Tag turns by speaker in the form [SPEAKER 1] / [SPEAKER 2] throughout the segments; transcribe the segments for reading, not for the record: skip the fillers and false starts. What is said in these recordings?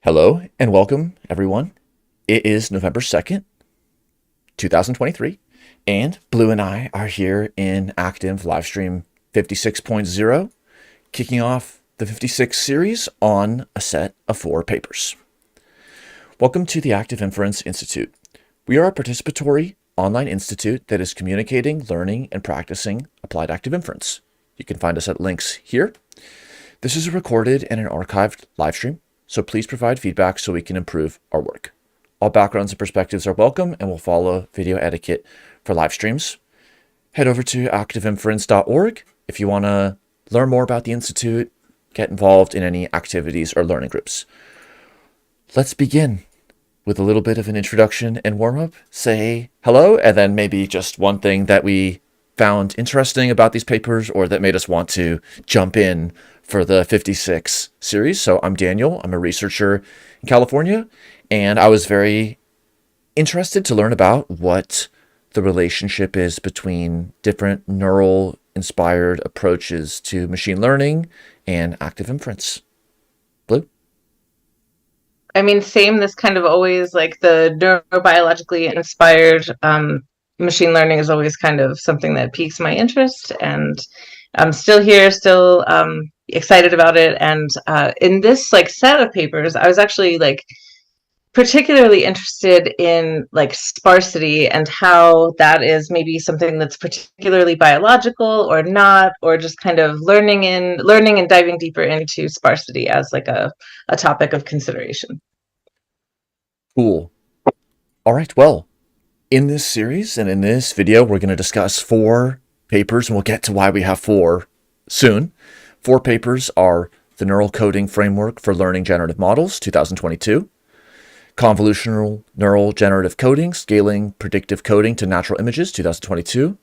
[SPEAKER 1] Hello and welcome, everyone. It is November 2nd, 2023, and Blue and I are here in Active LiveStream 56.0, kicking off the 56 series on a set of 4 papers. Welcome to the Active Inference Institute. We are a participatory online institute that is communicating, learning, and practicing applied active inference. You can find us at links here. This is a recorded and an archived live stream, so please provide feedback so we can improve our work. All backgrounds and perspectives are welcome, and we'll follow video etiquette for live streams. Head over to activeinference.org if you want to learn more about the Institute, get involved in any activities or learning groups. Let's begin with a little bit of an introduction and warm-up. Say hello, and then maybe just one thing that we found interesting about these papers or that made us want to jump in for the 56 series. So I'm Daniel. I'm a researcher in California, and I was very interested to learn about what the relationship is between different neural inspired approaches to machine learning and active inference. Blue?
[SPEAKER 2] I mean, same. This kind of always like the neurobiologically inspired machine learning is always kind of something that piques my interest, and I'm still here, still excited about it. And in this like set of papers, I was actually like particularly interested in like sparsity and how that is maybe something that's particularly biological or not, or just kind of learning and diving deeper into sparsity as like a topic of consideration.
[SPEAKER 1] Cool. All right, well, in this series and in this video, we're going to discuss 4 papers, and we'll get to why we have 4 soon. 4 papers are the Neural Coding Framework for Learning Generative Models, 2022, Convolutional Neural Generative Coding, Scaling Predictive Coding to Natural Images, 2022,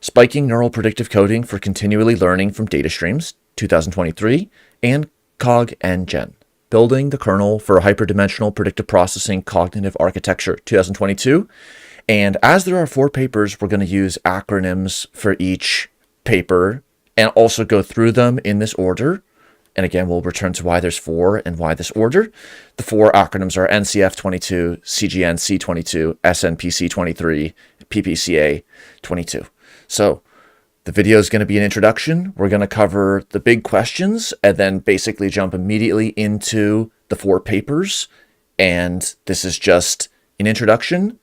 [SPEAKER 1] Spiking Neural Predictive Coding for Continually Learning from Data Streams, 2023, and CogNGen, Building the Kernel for Hyperdimensional Predictive Processing Cognitive Architecture, 2022. And as there are 4 papers, we're going to use acronyms for each paper and also go through them in this order. And again, we'll return to why there's 4 and why this order. The 4 acronyms are NCF 22, CGN C 22, SNPC 23, PPCA 22. So the video is going to be an introduction. We're going to cover the big questions and then basically jump immediately into the 4 papers. And this is just an introduction.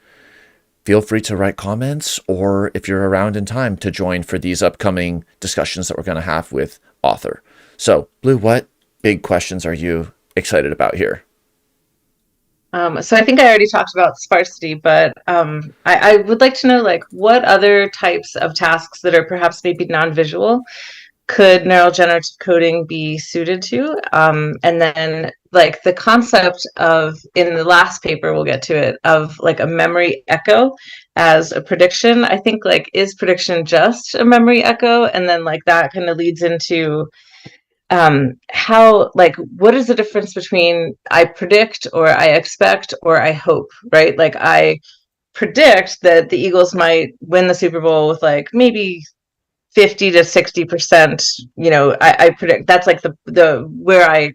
[SPEAKER 1] Feel free to write comments, or if you're around in time, to join for these upcoming discussions that we're going to have with author. So, Blue, what big questions are you excited about here?
[SPEAKER 2] So I think I already talked about sparsity, but I would like to know like what other types of tasks that are perhaps maybe non-visual could neural generative coding be suited to? And then like the concept of, in the last paper, we'll get to it, of like a memory echo as a prediction. I think like, is prediction just a memory echo? And then like that kind of leads into how, like, what is the difference between I predict or I expect or I hope, right? Like I predict that the Eagles might win the Super Bowl with like maybe 50 to 60%, I predict that's like the where I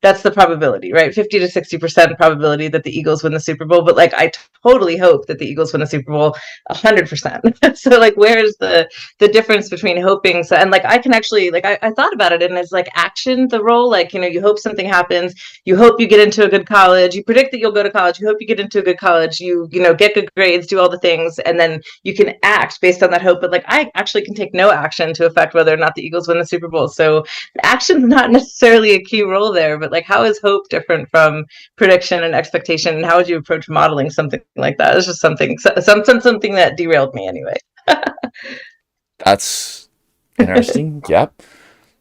[SPEAKER 2] that's the probability, right? 50 to 60% probability that the Eagles win the Super Bowl. But like, I totally hope that the Eagles win the Super Bowl 100%. So like, where's the difference between hoping? So, and like, I can actually, like, I thought about it, and it's like action, the role, like, you hope something happens. You hope you get into a good college. You predict that you'll go to college. You hope you get into a good college. You get good grades, do all the things. And then you can act based on that hope. But like, I actually can take no action to affect whether or not the Eagles win the Super Bowl. So action's not necessarily a key role there, but like, how is hope different from prediction and expectation, and how would you approach modeling something like that? It's just something that derailed me anyway.
[SPEAKER 1] That's interesting. Yep.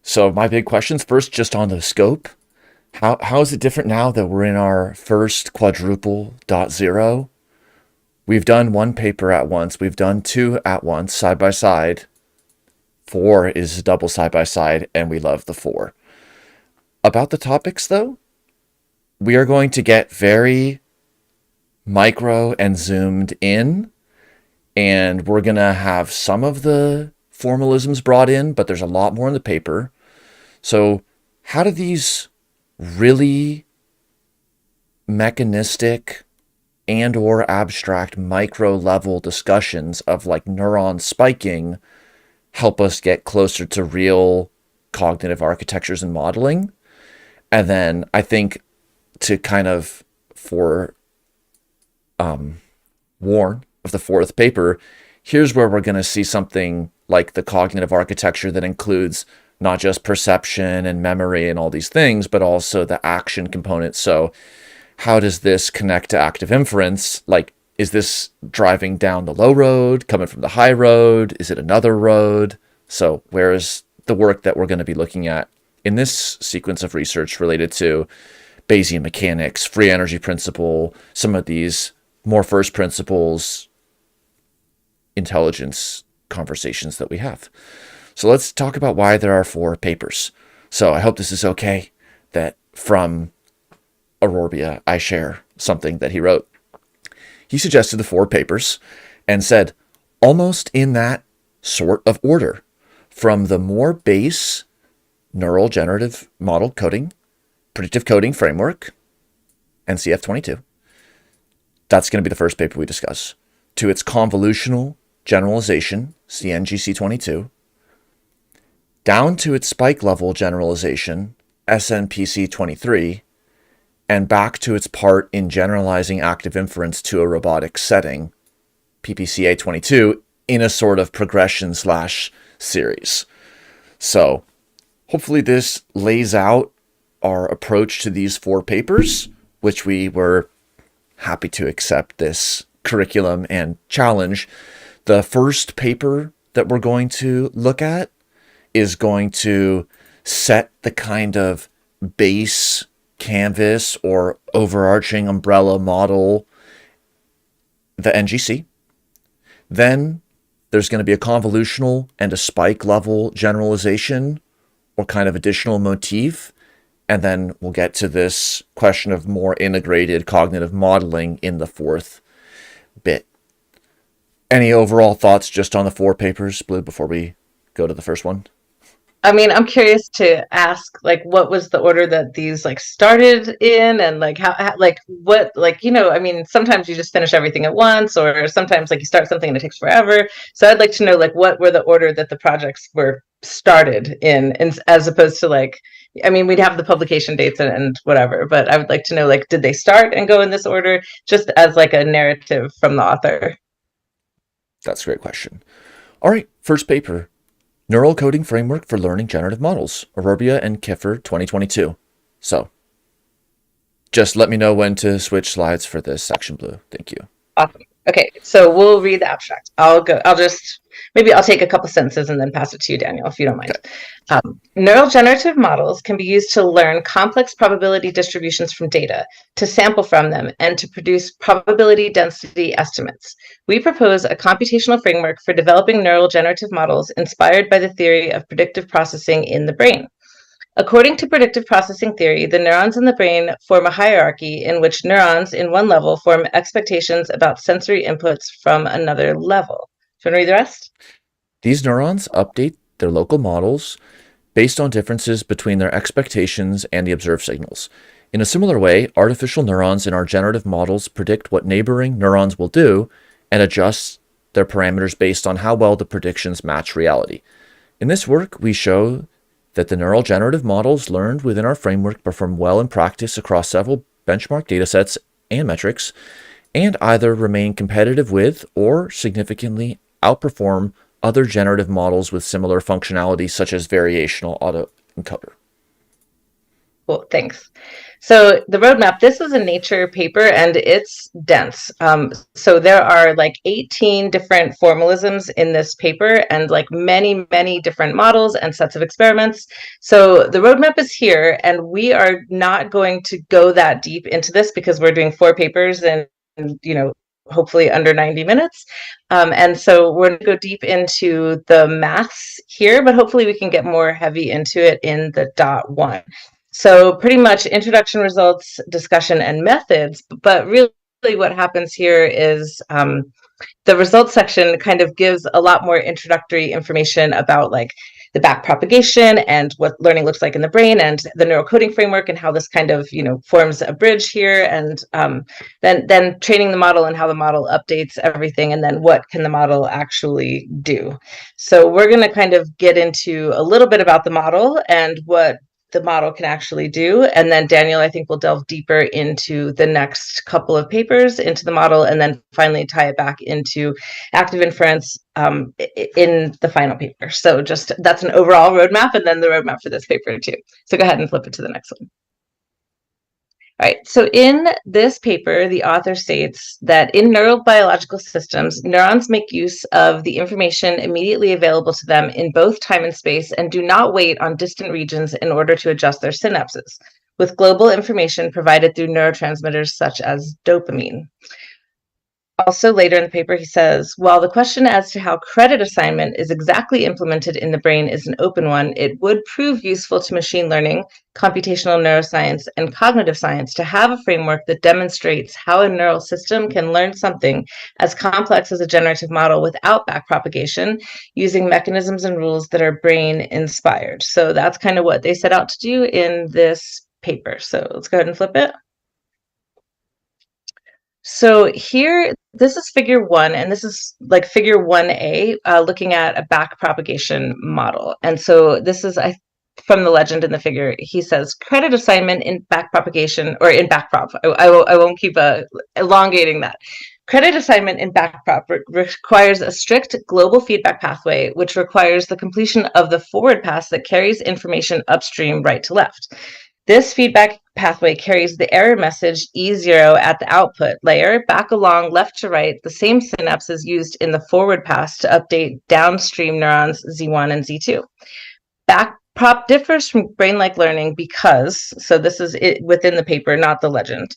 [SPEAKER 1] So my big questions first, just on the scope. How is it different now that we're in our first quadruple .0? We've done 1 paper at once. We've done 2 at once, side by side. 4 is double side by side, and we love the 4. About the topics, though, we are going to get very micro and zoomed in, and we're going to have some of the formalisms brought in, but there's a lot more in the paper. So how do these really mechanistic and or abstract micro level discussions of like neuron spiking help us get closer to real cognitive architectures and modeling. And then I think to kind of warn of the fourth paper, here's where we're going to see something like the cognitive architecture that includes not just perception and memory and all these things, but also the action component. So how does this connect to active inference? Like, is this driving down the low road, coming from the high road? Is it another road? So where is the work that we're going to be looking at in this sequence of research related to Bayesian mechanics, free energy principle, some of these more first principles intelligence conversations that we have? So let's talk about why there are 4 papers. So I hope this is okay that from Ororbia, I share something that he wrote. He suggested the 4 papers and said, almost in that sort of order, from the more base neural generative model coding, predictive coding framework, NCF22, that's going to be the first paper we discuss, to its convolutional generalization, CNGC22, down to its spike level generalization, SNPC23, and back to its part in generalizing active inference to a robotic setting, PPCA22, in a sort of progression / series. So hopefully this lays out our approach to these 4 papers, which we were happy to accept this curriculum and challenge. The first paper that we're going to look at is going to set the kind of base canvas or overarching umbrella model, the NGC. Then there's going to be a convolutional and a spike level generalization or kind of additional motif. And then we'll get to this question of more integrated cognitive modeling in the 4th bit. Any overall thoughts just on the 4 papers, Blue, before we go to the first one?
[SPEAKER 2] I mean, I'm curious to ask, like, what was the order that these like started in, and like how like what, like, I mean, sometimes you just finish everything at once, or sometimes like you start something and it takes forever. So I'd like to know like what were the order that the projects were started in, and as opposed to like, I mean, we'd have the publication dates and whatever, but I would like to know like, did they start and go in this order, just as like a narrative from the author?
[SPEAKER 1] That's a great question. All right, first paper. Neural Coding Framework for Learning Generative Models, Ororbia and Kifer 2022. So, just let me know when to switch slides for this section, Blue. Thank you.
[SPEAKER 2] Awesome. Okay, so we'll read the abstract. Maybe I'll take a couple sentences and then pass it to you, Daniel, if you don't mind. Okay. Neural generative models can be used to learn complex probability distributions from data, to sample from them, and to produce probability density estimates. We propose a computational framework for developing neural generative models inspired by the theory of predictive processing in the brain. According to predictive processing theory, the neurons in the brain form a hierarchy in which neurons in one level form expectations about sensory inputs from another level. Do you want to read the rest?
[SPEAKER 1] These neurons update their local models based on differences between their expectations and the observed signals. In a similar way, artificial neurons in our generative models predict what neighboring neurons will do and adjust their parameters based on how well the predictions match reality. In this work, we show that the neural generative models learned within our framework perform well in practice across several benchmark datasets and metrics, and either remain competitive with or significantly outperform other generative models with similar functionality, such as variational autoencoder.
[SPEAKER 2] Cool, thanks. So the roadmap, this is a Nature paper and it's dense. So there are like 18 different formalisms in this paper and like many, many different models and sets of experiments. So the roadmap is here, and we are not going to go that deep into this because we're doing 4 papers and hopefully under 90 minutes. And so we're going to go deep into the maths here, but hopefully we can get more heavy into it in the .1. So pretty much introduction, results, discussion, and methods, but really what happens here is the results section kind of gives a lot more introductory information about like the back propagation and what learning looks like in the brain and the neural coding framework and how this kind of, you know, forms a bridge here, and then training the model and how the model updates everything, and then what can the model actually do. So we're going to kind of get into a little bit about the model and what the model can actually do. And then Daniel, I think, will delve deeper into the next couple of papers into the model, and then finally tie it back into active inference in the final paper. So just that's an overall roadmap, and then the roadmap for this paper too. So go ahead and flip it to the next one. All right, so in this paper, the author states that in neurobiological systems, neurons make use of the information immediately available to them in both time and space and do not wait on distant regions in order to adjust their synapses, with global information provided through neurotransmitters such as dopamine. Also, later in the paper, he says, while the question as to how credit assignment is exactly implemented in the brain is an open one, it would prove useful to machine learning, computational neuroscience, and cognitive science to have a framework that demonstrates how a neural system can learn something as complex as a generative model without backpropagation, using mechanisms and rules that are brain-inspired. So that's kind of what they set out to do in this paper. So let's go ahead and flip it. So here, this is figure 1, and this is like figure 1A, looking at a backpropagation model. And so this is from the legend in the figure. He says, credit assignment in backpropagation, or in backprop. I won't keep elongating that. Credit assignment in backprop requires a strict global feedback pathway, which requires the completion of the forward pass that carries information upstream right to left. This feedback pathway carries the error message E0 at the output layer back along left to right, the same synapses used in the forward pass to update downstream neurons Z1 and Z2. Backprop differs from brain-like learning because, so this is it within the paper, not the legend.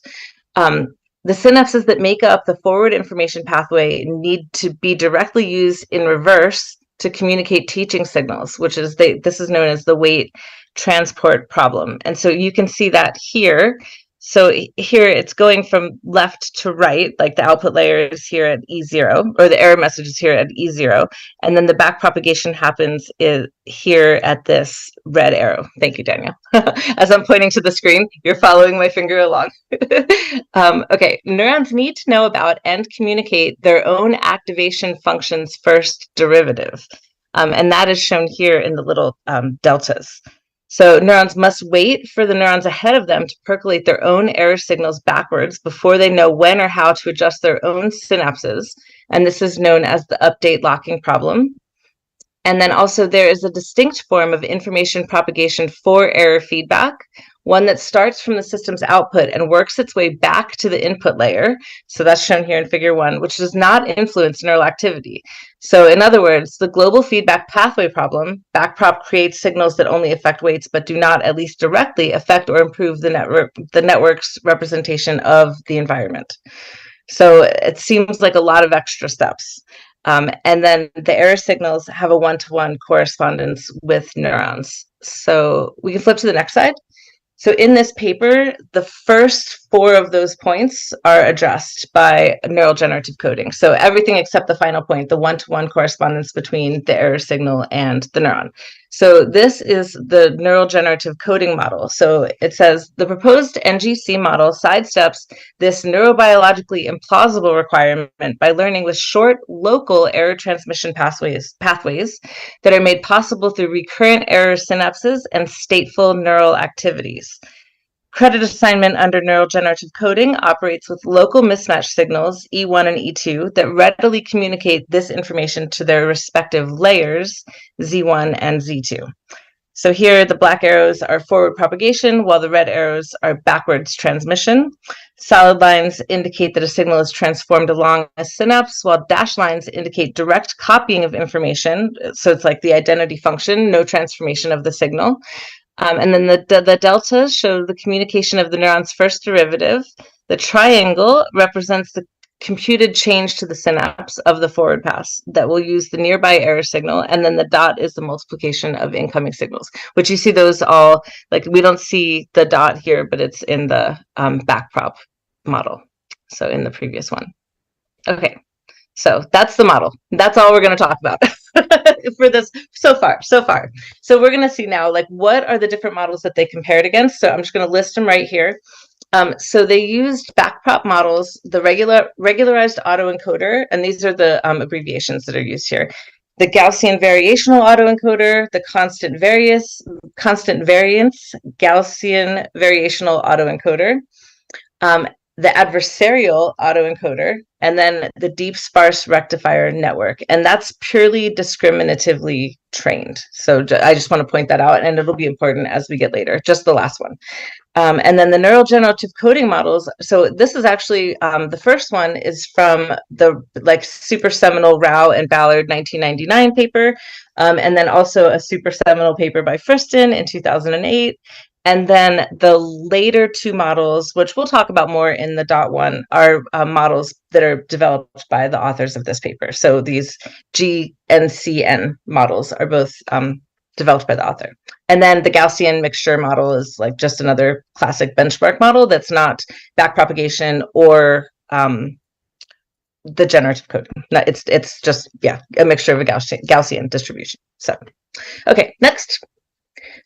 [SPEAKER 2] The synapses that make up the forward information pathway need to be directly used in reverse to communicate teaching signals, which is this is known as the weight transport problem. And so you can see that here. So here it's going from left to right, like the output layer is here at E0, or the error message is here at E0, and then the back propagation happens here at this red arrow. Thank you, Daniel. As I'm pointing to the screen, you're following my finger along. Okay, neurons need to know about and communicate their own activation function's first derivative. And that is shown here in the little deltas. So neurons must wait for the neurons ahead of them to percolate their own error signals backwards before they know when or how to adjust their own synapses. And this is known as the update locking problem. And then also there is a distinct form of information propagation for error feedback, one that starts from the system's output and works its way back to the input layer. So that's shown here in figure 1, which does not influence neural activity. So in other words, the global feedback pathway problem, backprop creates signals that only affect weights, but do not at least directly affect or improve the network's representation of the environment. So it seems like a lot of extra steps. And then the error signals have a one-to-one correspondence with neurons. So we can flip to the next slide. So in this paper, the first 4 of those points are addressed by neural generative coding. So everything except the final point, the one-to-one correspondence between the error signal and the neuron. So this is the neural generative coding model. So it says the proposed NGC model sidesteps this neurobiologically implausible requirement by learning with short local error transmission pathways that are made possible through recurrent error synapses and stateful neural activities. Credit assignment under neural generative coding operates with local mismatch signals, E1 and E2, that readily communicate this information to their respective layers, Z1 and Z2. So here the black arrows are forward propagation, while the red arrows are backwards transmission. Solid lines indicate that a signal is transformed along a synapse, while dashed lines indicate direct copying of information. So it's like the identity function, no transformation of the signal. And then the deltas show the communication of the neuron's first derivative. The triangle represents the computed change to the synapse of the forward pass that will use the nearby error signal, and then the dot is the multiplication of incoming signals, which you see those all, like we don't see the dot here, but it's in the backprop model. So in the previous one. Okay, so that's the model. That's all we're going to talk about for this so far. So we're going to see now, like, what are the different models that they compared against? So I'm just going to list them right here. So they used backprop models, the regularized autoencoder, and these are the abbreviations that are used here. The Gaussian variational autoencoder, the constant variance Gaussian variational autoencoder, the adversarial autoencoder, and then the deep sparse rectifier network. And that's purely discriminatively trained. So I just want to point that out, and it'll be important as we get later, just the last one. And then the neural generative coding models. So this is actually, the first one is from the super seminal Rao and Ballard 1999 paper. And then also a super seminal paper by Friston in 2008. And then the later two models, which we'll talk about more in the .1, are models that are developed by the authors of this paper. So these GNCN models are both developed by the author. And then the Gaussian mixture model is like just another classic benchmark model that's not backpropagation or the generative coding. It's just, yeah, a mixture of a Gaussian distribution. So, okay, next.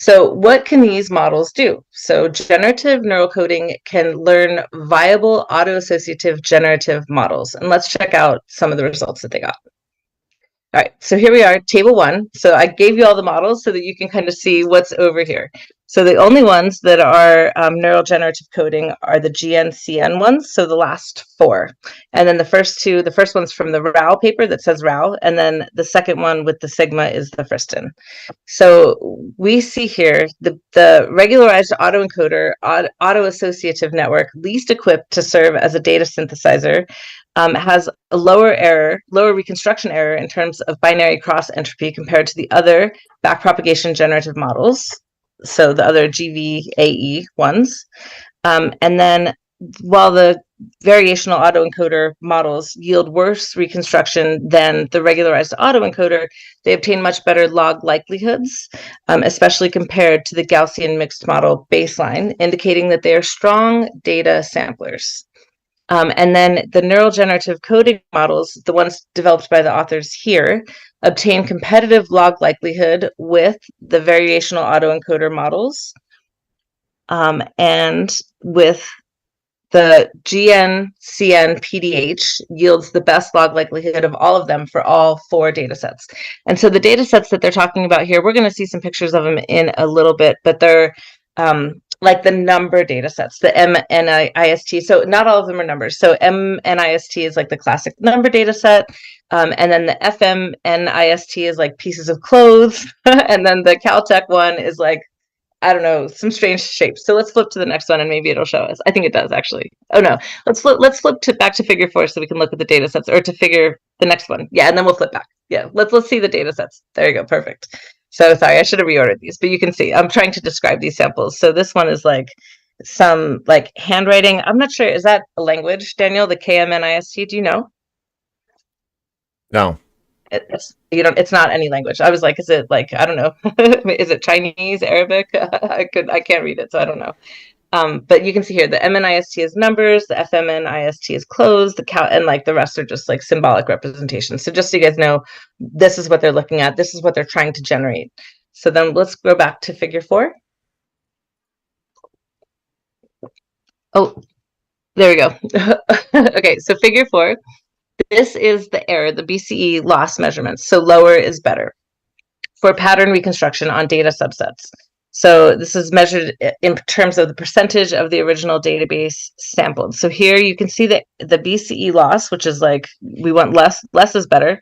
[SPEAKER 2] So what can these models do? So generative neural coding can learn viable auto-associative generative models. And let's check out some of the results that they got. All right, so here we are, table 1. So I gave you all the models so that you can kind of see what's over here. So the only ones that are neural generative coding are the GNCN ones, so the last 4. And then the first one's from the Rao paper that says Rao, and then the second one with the sigma is the Friston. So we see here the regularized autoencoder, auto-associative network, least equipped to serve as a data synthesizer, has a lower reconstruction error in terms of binary cross entropy compared to the other backpropagation generative models, so the other GVAE ones. And then while the variational autoencoder models yield worse reconstruction than the regularized autoencoder, they obtain much better log likelihoods, especially compared to the Gaussian mixed model baseline, indicating that they are strong data samplers. And then the neural generative coding models, the ones developed by the authors here, obtain competitive log likelihood with the variational autoencoder models, and with the GNCN PDH yields the best log likelihood of all of them for all 4 data sets. And so the data sets that they're talking about here, we're going to see some pictures of them in a little bit, but they're like the number data sets, the MNIST. So not all of them are numbers. So MNIST is like the classic number data set. And then the FMNIST is like pieces of clothes. And then the Caltech one is like, I don't know, some strange shapes. So let's flip to the next one and maybe it'll show us. I think it does actually. Oh no, let's flip back to figure 4 so we can look at the data sets, or to figure the next one. Yeah, and then we'll flip back. Yeah, let's see the data sets. There you go, perfect. So sorry, I should have reordered these, but you can see I'm trying to describe these samples. So this one is like some like handwriting. I'm not sure, is that a language, Daniel, the KMNIST? Do you know?
[SPEAKER 1] No.
[SPEAKER 2] It's not any language. I was like, is it like, I don't know, is it Chinese, Arabic? I can't read it, so I don't know. But you can see here the MNIST is numbers, the FMNIST is closed, and like the rest are just like symbolic representations. So just so you guys know, this is what they're looking at. This is what they're trying to generate. So then let's go back to figure 4. Oh, there we go. Okay, so figure 4. This is the error, the BCE loss measurements. So lower is better for pattern reconstruction on data subsets. So this is measured in terms of the percentage of the original database sampled. So here you can see that the BCE loss, which is like, we want less is better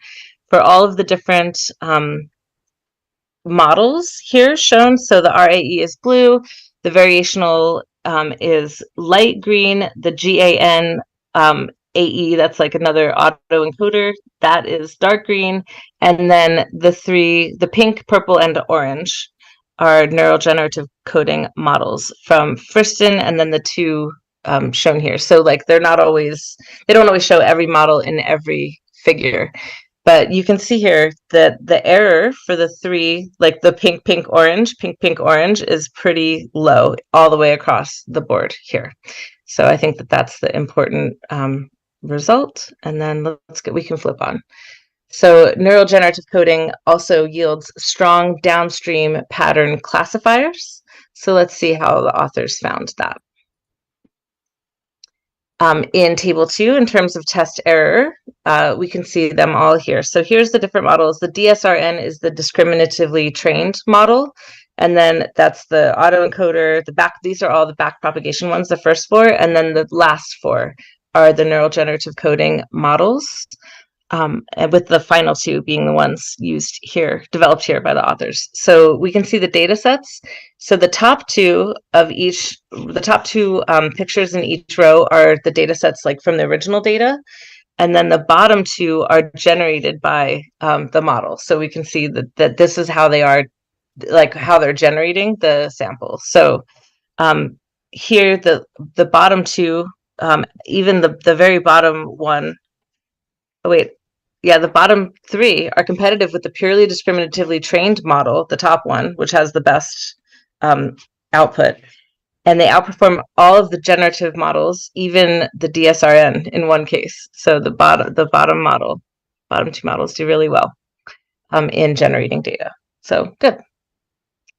[SPEAKER 2] for all of the different models here shown. So the RAE is blue, the variational is light green, the GAN AE, that's like another autoencoder, that is dark green, and then the pink, purple, and orange are neural generative coding models from Friston, and then the 2 shown here. So like they don't always show every model in every figure, but you can see here that the error for the 3, like the pink, orange, is pretty low all the way across the board here. So I think that that's the important result. And then we can flip on. So neural generative coding also yields strong downstream pattern classifiers. So let's see how the authors found that. In table 2, in terms of test error, we can see them all here. So here's the different models. The DSRN is the discriminatively trained model. And then that's the autoencoder, these are all the back propagation ones, the first 4. And then the last 4 are the neural generative coding models. And with the final 2 being the ones developed here by the authors. So we can see the data sets. So the top 2 pictures in each row are the data sets like from the original data. And then the bottom 2 are generated by the model. So we can see that this is how they are, like how they're generating the sample. So here, the bottom 2, even the very bottom one, the bottom 3 are competitive with the purely discriminatively trained model, the top one, which has the best output. And they outperform all of the generative models, even the DSRN in one case. So the bottom 2 models do really well in generating data. So good.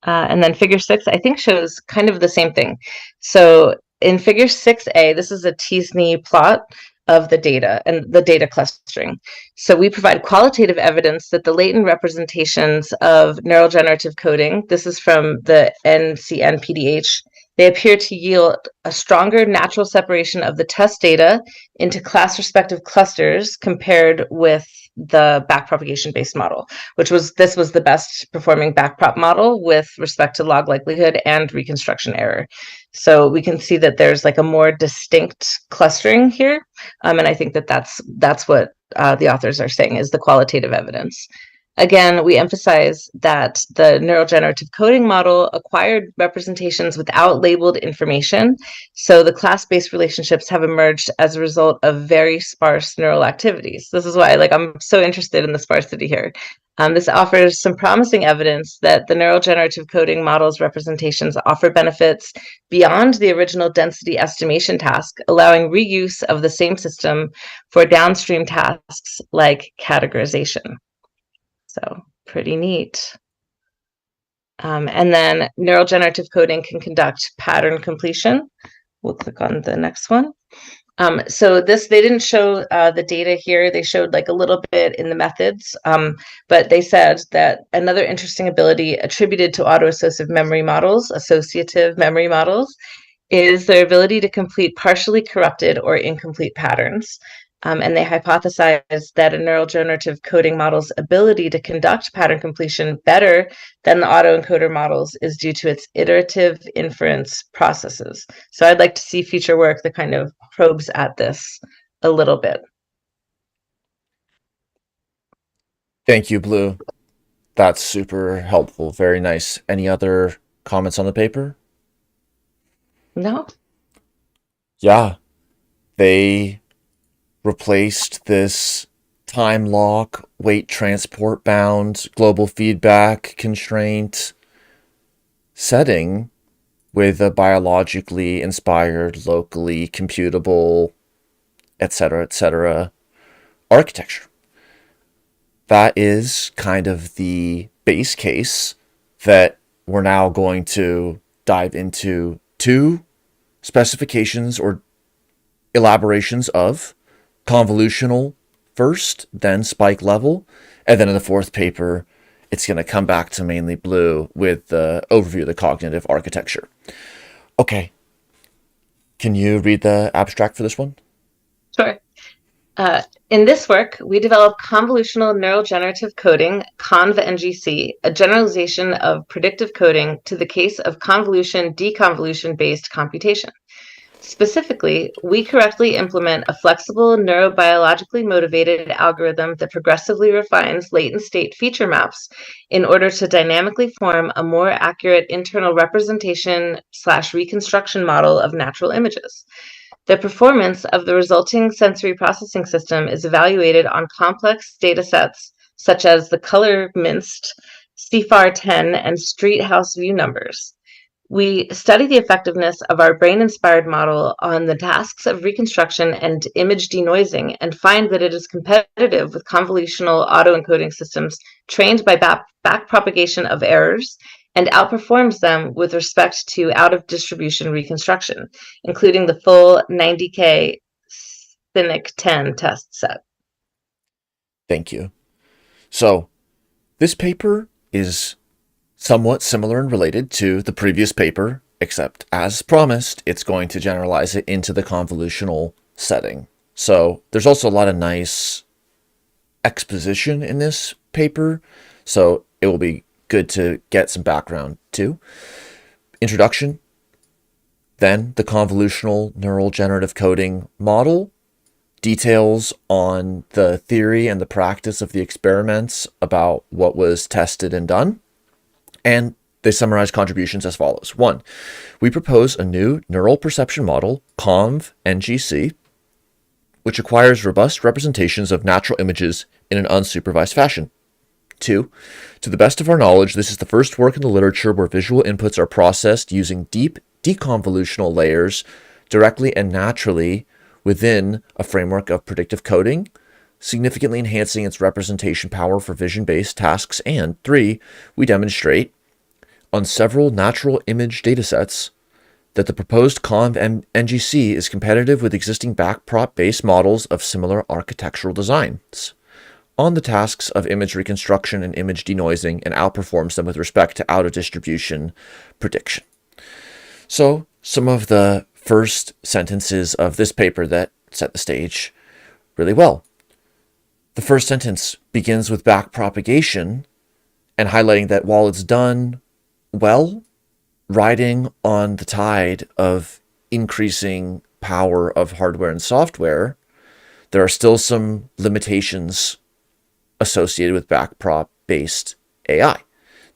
[SPEAKER 2] And then figure 6, I think, shows kind of the same thing. So in figure 6a, this is a t-SNE plot of the data and the data clustering. So we provide qualitative evidence that the latent representations of neural generative coding, this is from the NCNPDH, they appear to yield a stronger natural separation of the test data into class-respective clusters compared with the backpropagation-based model, this was the best performing backprop model with respect to log likelihood and reconstruction error. So we can see that there's like a more distinct clustering here, and I think that that's what the authors are saying is the qualitative evidence. Again, we emphasize that the neural generative coding model acquired representations without labeled information, so the class-based relationships have emerged as a result of very sparse neural activities. This is why I'm so interested in the sparsity here. This offers some promising evidence that the neural generative coding model's representations offer benefits beyond the original density estimation task, allowing reuse of the same system for downstream tasks like categorization. So pretty neat. And then neural generative coding can conduct pattern completion. We'll click on the next one. So they didn't show the data here. They showed like a little bit in the methods, but they said that another interesting ability attributed to autoassociative memory models, is their ability to complete partially corrupted or incomplete patterns. And they hypothesized that a neural generative coding model's ability to conduct pattern completion better than the autoencoder models is due to its iterative inference processes. So I'd like to see future work that kind of probes at this a little bit.
[SPEAKER 1] Thank you, Blue. That's super helpful. Very nice. Any other comments on the paper?
[SPEAKER 2] No.
[SPEAKER 1] Yeah. They replaced this time lock, weight transport bound, global feedback constraint setting with a biologically inspired, locally computable, etc., architecture. That is kind of the base case that we're now going to dive into 2 specifications or elaborations of convolutional first, then spike level, and then in the 4th paper, it's going to come back to mainly Blue with the overview of the cognitive architecture. Okay. Can you read the abstract for this one?
[SPEAKER 2] Sure. In this work, we develop convolutional neural generative coding, ConvNGC, a generalization of predictive coding to the case of convolution-deconvolution-based computation. Specifically, we correctly implement a flexible neurobiologically motivated algorithm that progressively refines latent state feature maps in order to dynamically form a more accurate internal representation/reconstruction model of natural images. The performance of the resulting sensory processing system is evaluated on complex data sets such as the color minced, CFAR 10, and street house view numbers. We study the effectiveness of our brain-inspired model on the tasks of reconstruction and image denoising and find that it is competitive with convolutional autoencoding systems trained by backpropagation of errors and outperforms them with respect to out-of-distribution reconstruction, including the full 90K Cynic 10 test set.
[SPEAKER 1] Thank you. So this paper is somewhat similar and related to the previous paper, except as promised, it's going to generalize it into the convolutional setting. So there's also a lot of nice exposition in this paper, so it will be good to get some background too. Introduction, then the convolutional neural generative coding model, details on the theory and the practice of the experiments about what was tested and done, and they summarize contributions as follows. 1. We propose a new neural perception model, CogNGen, which acquires robust representations of natural images in an unsupervised fashion. 2. To the best of our knowledge, this is the first work in the literature where visual inputs are processed using deep deconvolutional layers directly and naturally within a framework of predictive coding, significantly enhancing its representation power for vision-based tasks. And 3, we demonstrate on several natural image datasets that the proposed CogNGen is competitive with existing backprop-based models of similar architectural designs on the tasks of image reconstruction and image denoising and outperforms them with respect to out-of-distribution prediction. So some of the first sentences of this paper that set the stage really well. The first sentence begins with backpropagation and highlighting that while it's done well, riding on the tide of increasing power of hardware and software, there are still some limitations associated with backprop-based AI.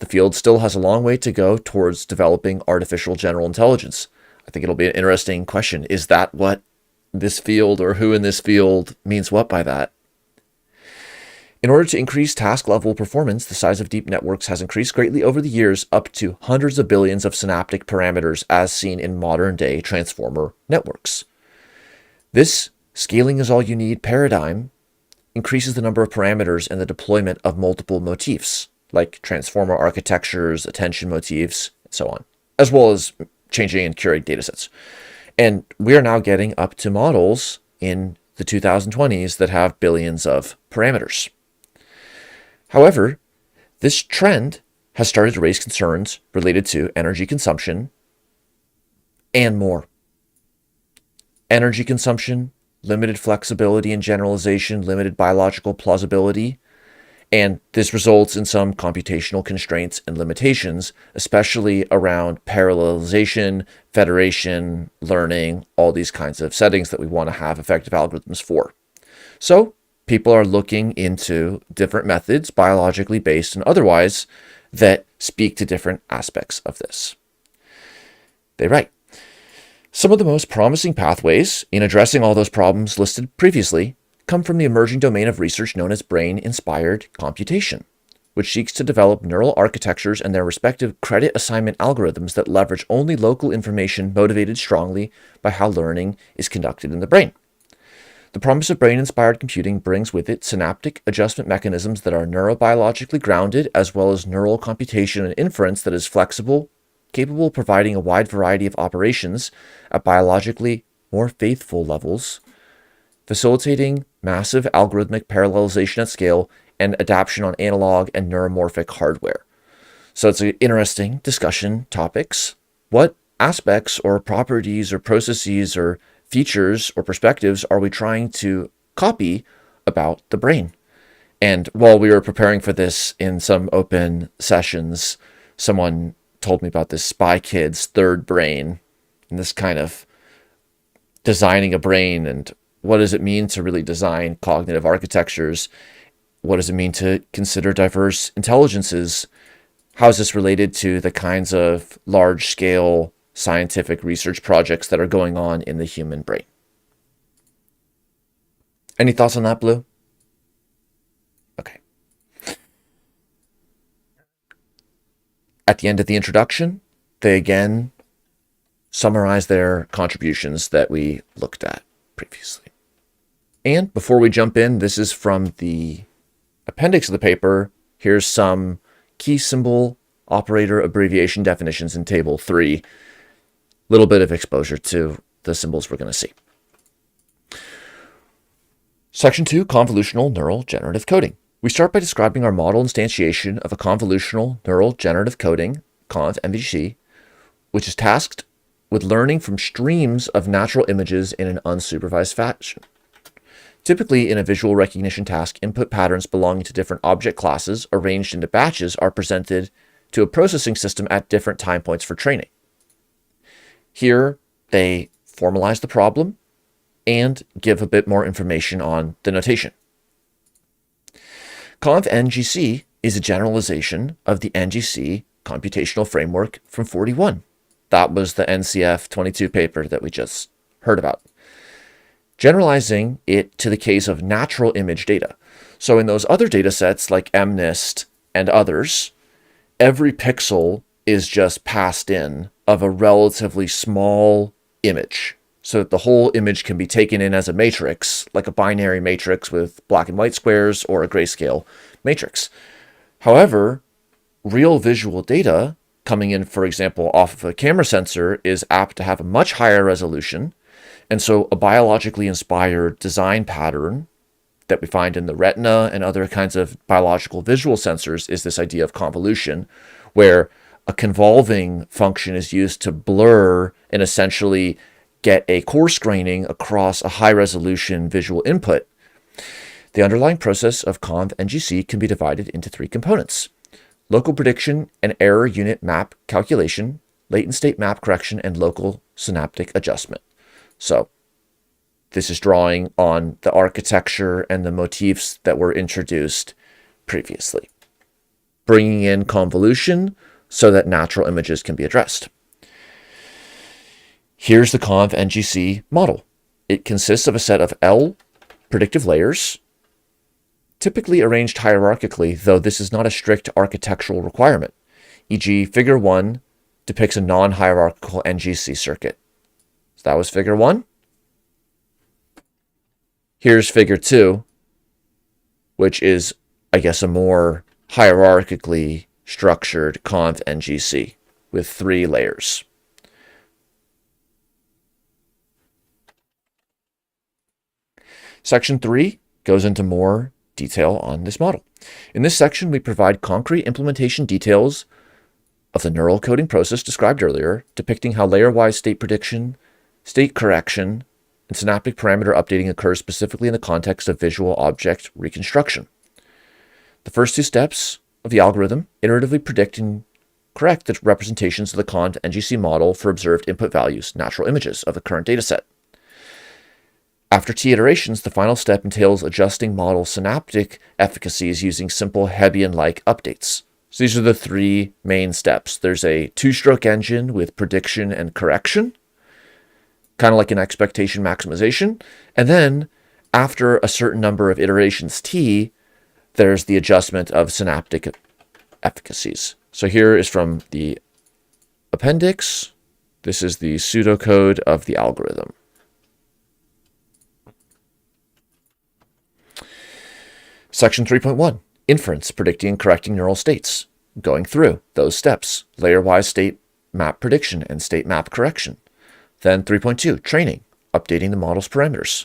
[SPEAKER 1] The field still has a long way to go towards developing artificial general intelligence. I think it'll be an interesting question. Is that what this field, or who in this field, means what by that? In order to increase task-level performance, the size of deep networks has increased greatly over the years, up to hundreds of billions of synaptic parameters as seen in modern-day transformer networks. This scaling is all you need paradigm increases the number of parameters and the deployment of multiple motifs, like transformer architectures, attention motifs, and so on, as well as changing and curating datasets. And we are now getting up to models in the 2020s that have billions of parameters. However, this trend has started to raise concerns related to energy consumption and more. Energy consumption, limited flexibility and generalization, limited biological plausibility, and this results in some computational constraints and limitations, especially around parallelization, federation, learning, all these kinds of settings that we want to have effective algorithms for. So people are looking into different methods, biologically based and otherwise, that speak to different aspects of this. They write, some of the most promising pathways in addressing all those problems listed previously come from the emerging domain of research known as brain-inspired computation, which seeks to develop neural architectures and their respective credit assignment algorithms that leverage only local information motivated strongly by how learning is conducted in the brain. The promise of brain-inspired computing brings with it synaptic adjustment mechanisms that are neurobiologically grounded, as well as neural computation and inference that is flexible, capable of providing a wide variety of operations at biologically more faithful levels, facilitating massive algorithmic parallelization at scale and adaptation on analog and neuromorphic hardware. So it's an interesting discussion topics. What aspects or properties or processes or features or perspectives are we trying to copy about the brain? And while we were preparing for this in some open sessions, someone told me about this Spy Kids third brain and this kind of designing a brain, and what does it mean to really design cognitive architectures? What does it mean to consider diverse intelligences? How is this related to the kinds of large-scale scientific research projects that are going on in the human brain? Any thoughts on that, Blue? Okay. At the end of the introduction, they again summarize their contributions that we looked at previously. And before we jump in, this is from the appendix of the paper. Here's some key symbol operator abbreviation definitions in table 3. Little bit of exposure to the symbols we're going to see. Section 2, Convolutional Neural Generative Coding. We start by describing our model instantiation of a convolutional neural generative coding, CogNGen, which is tasked with learning from streams of natural images in an unsupervised fashion. Typically, in a visual recognition task, input patterns belonging to different object classes arranged into batches are presented to a processing system at different time points for training. Here, they formalize the problem and give a bit more information on the notation. CogNGen is a generalization of the NGC computational framework from 41. That was the NCF 22 paper that we just heard about. Generalizing it to the case of natural image data. So in those other data sets like MNIST and others, every pixel is just passed in of a relatively small image so that the whole image can be taken in as a matrix, like a binary matrix with black and white squares or a grayscale matrix. However, real visual data coming in, for example, off of a camera sensor is apt to have a much higher resolution. And so a biologically inspired design pattern that we find in the retina and other kinds of biological visual sensors is this idea of convolution, where a convolving function is used to blur and essentially get a coarse graining across a high resolution visual input. The underlying process of CogNGen can be divided into 3 components: local prediction and error unit map calculation, latent state map correction, and local synaptic adjustment. So this is drawing on the architecture and the motifs that were introduced previously, bringing in convolution so that natural images can be addressed. Here's the CogNGen model. It consists of a set of L predictive layers, typically arranged hierarchically, though this is not a strict architectural requirement. E.g., figure 1 depicts a non-hierarchical NGC circuit. So that was figure 1. Here's figure 2, which is, I guess, a more hierarchically structured CogNGen with 3 layers. Section 3 goes into more detail on this model. In this section, we provide concrete implementation details of the neural coding process described earlier, depicting how layer-wise state prediction, state correction, and synaptic parameter updating occurs specifically in the context of visual object reconstruction. The first 2 steps of the algorithm iteratively predict and correct the representations of the CogNGen model for observed input values, natural images of the current dataset. After T iterations, the final step entails adjusting model synaptic efficacies using simple Hebbian-like updates. So these are the 3 main steps. There's a 2-stroke engine with prediction and correction, kind of like an expectation maximization. And then after a certain number of iterations T, there's the adjustment of synaptic efficacies. So here is from the appendix. This is the pseudocode of the algorithm. Section 3.1, Inference, Predicting and Correcting Neural States. Going through those steps, layer-wise state map prediction and state map correction. Then 3.2, Training, Updating the model's parameters.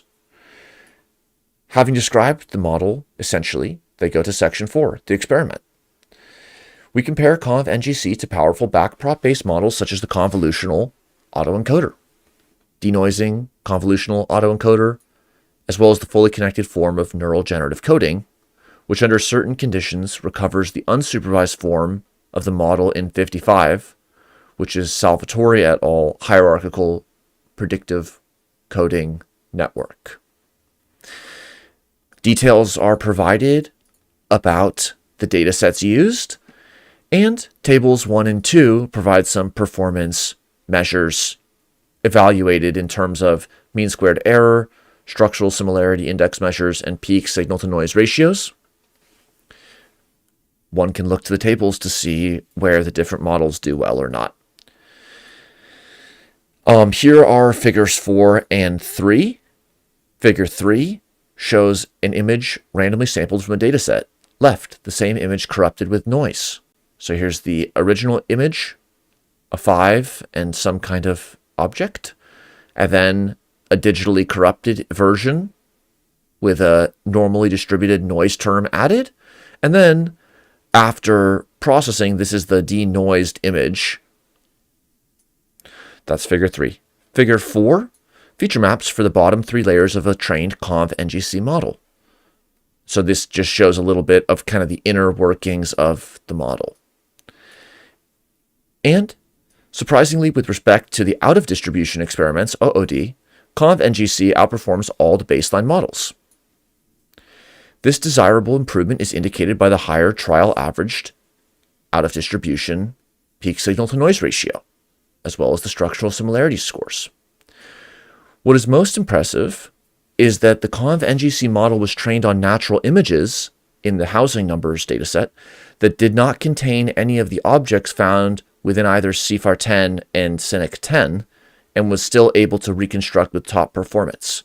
[SPEAKER 1] Having described the model, essentially, they go to Section 4, the experiment. We compare CogNGen to powerful backprop-based models such as the convolutional autoencoder, denoising convolutional autoencoder, as well as the fully connected form of neural generative coding, which under certain conditions recovers the unsupervised form of the model in 55, which is Salvatore et al. Hierarchical predictive coding network. Details are provided about the datasets used, and tables 1 and 2 provide some performance measures evaluated in terms of mean squared error, structural similarity index measures, and peak signal-to-noise ratios. One can look to the tables to see where the different models do well or not. Here are figures 4 and 3. Figure 3 shows an image randomly sampled from a dataset. Left, the same image corrupted with noise. So here's the original image, a 5 and some kind of object, and then a digitally corrupted version with a normally distributed noise term added. And then after processing, this is the denoised image. That's figure 3. Figure 4, feature maps for the bottom 3 layers of a trained CogNGen model. So this just shows a little bit of kind of the inner workings of the model. And surprisingly, with respect to the out-of-distribution experiments, OOD, CogNGen outperforms all the baseline models. This desirable improvement is indicated by the higher trial averaged out-of-distribution peak signal-to-noise ratio, as well as the structural similarity scores. What is most impressive is that the CogNGen model was trained on natural images in the housing numbers dataset that did not contain any of the objects found within either CIFAR 10 and CINIC 10, and was still able to reconstruct with top performance.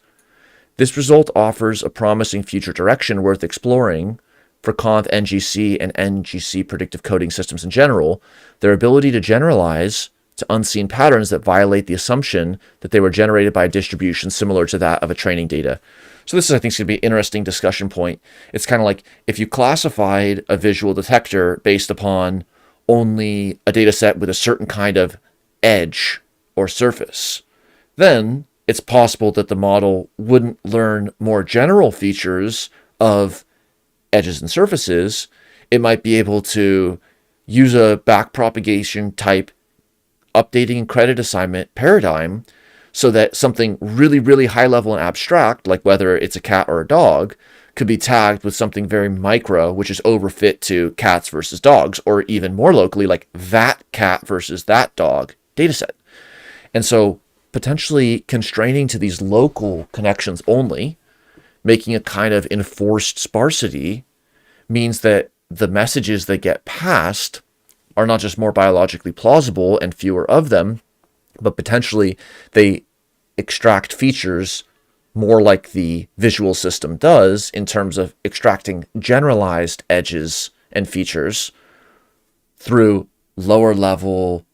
[SPEAKER 1] This result offers a promising future direction worth exploring for CogNGen and NGC predictive coding systems in general, their ability to generalize to unseen patterns that violate the assumption that they were generated by a distribution similar to that of a training data. So this is, I think, going to be an interesting discussion point. It's kind of like if you classified a visual detector based upon only a data set with a certain kind of edge or surface, then it's possible that the model wouldn't learn more general features of edges and surfaces. It might be able to use a backpropagation type updating and credit assignment paradigm so that something really, really high level and abstract, like whether it's a cat or a dog, could be tagged with something very micro, which is overfit to cats versus dogs, or even more locally, like that cat versus that dog dataset. And so potentially constraining to these local connections only, making a kind of enforced sparsity, means that the messages that get passed are not just more biologically plausible and fewer of them, but potentially they extract features more like the visual system does in terms of extracting generalized edges and features through lower level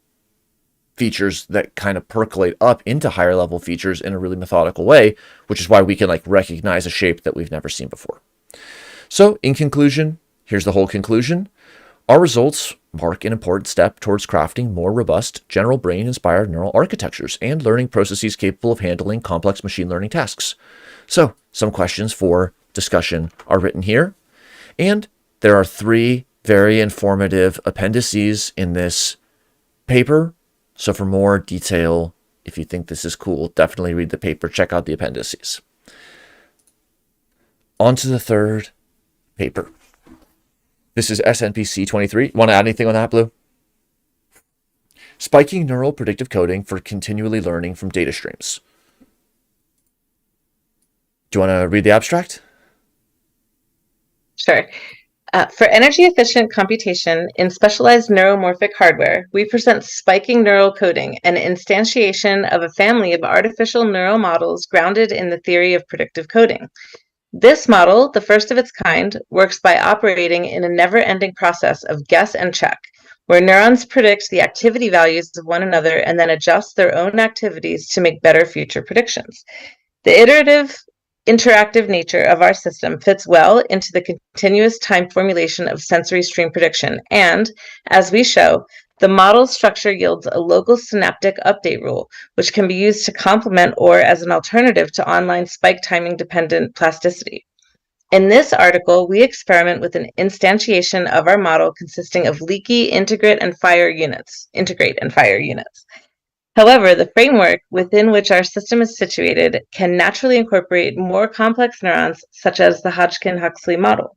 [SPEAKER 1] features that kind of percolate up into higher level features in a really methodical way, which is why we can like recognize a shape that we've never seen before. So in conclusion, here's the whole conclusion. Our results mark an important step towards crafting more robust, general brain-inspired neural architectures and learning processes capable of handling complex machine learning tasks. So, some questions for discussion are written here, and there are 3 very informative appendices in this paper. So for more detail, if you think this is cool, definitely read the paper, check out the appendices. On to the third paper. This is SNPC 23. Want to add anything on that, Blue? Spiking neural predictive coding for continually learning from data streams. Do you want to read the abstract?
[SPEAKER 2] Sure. For energy-efficient computation in specialized neuromorphic hardware, we present spiking neural coding, an instantiation of a family of artificial neural models grounded in the theory of predictive coding. This model, the first of its kind, works by operating in a never-ending process of guess and check, where neurons predict the activity values of one another and then adjust their own activities to make better future predictions. The iterative, interactive nature of our system fits well into the continuous time formulation of sensory stream prediction, and, as we show, the model's structure yields a local synaptic update rule, which can be used to complement or as an alternative to online spike timing dependent plasticity. In this article, we experiment with an instantiation of our model consisting of leaky integrate and fire units. However, the framework within which our system is situated can naturally incorporate more complex neurons, such as the Hodgkin-Huxley model.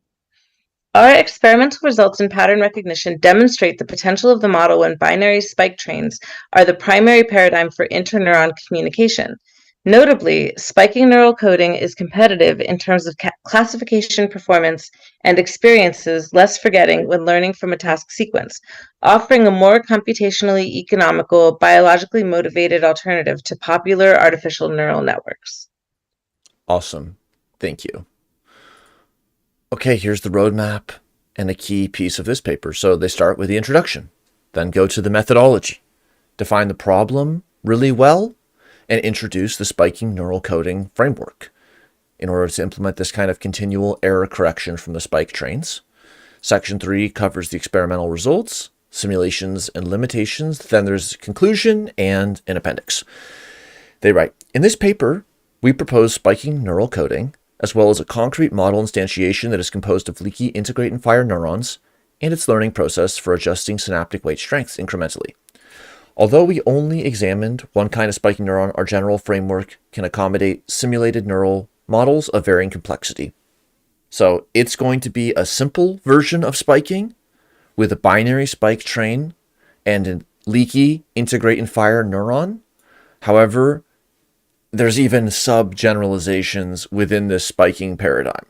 [SPEAKER 2] Our experimental results in pattern recognition demonstrate the potential of the model when binary spike trains are the primary paradigm for interneuron communication. Notably, spiking neural coding is competitive in terms of classification performance and experiences less forgetting when learning from a task sequence, offering a more computationally economical, biologically motivated alternative to popular artificial neural networks.
[SPEAKER 1] Awesome. Thank you. Okay, here's the roadmap and a key piece of this paper. So they start with the introduction, then go to the methodology, define the problem really well, and introduce the spiking neural coding framework in order to implement this kind of continual error correction from the spike trains. Section 3 covers the experimental results, simulations, and limitations. Then there's a conclusion and an appendix. They write, in this paper, we propose spiking neural coding, as well as a concrete model instantiation that is composed of leaky integrate and fire neurons, and its learning process for adjusting synaptic weight strengths incrementally. Although we only examined one kind of spiking neuron, our general framework can accommodate simulated neural models of varying complexity. So it's going to be a simple version of spiking with a binary spike train and a leaky integrate and fire neuron. However, there's even sub-generalizations within this spiking paradigm.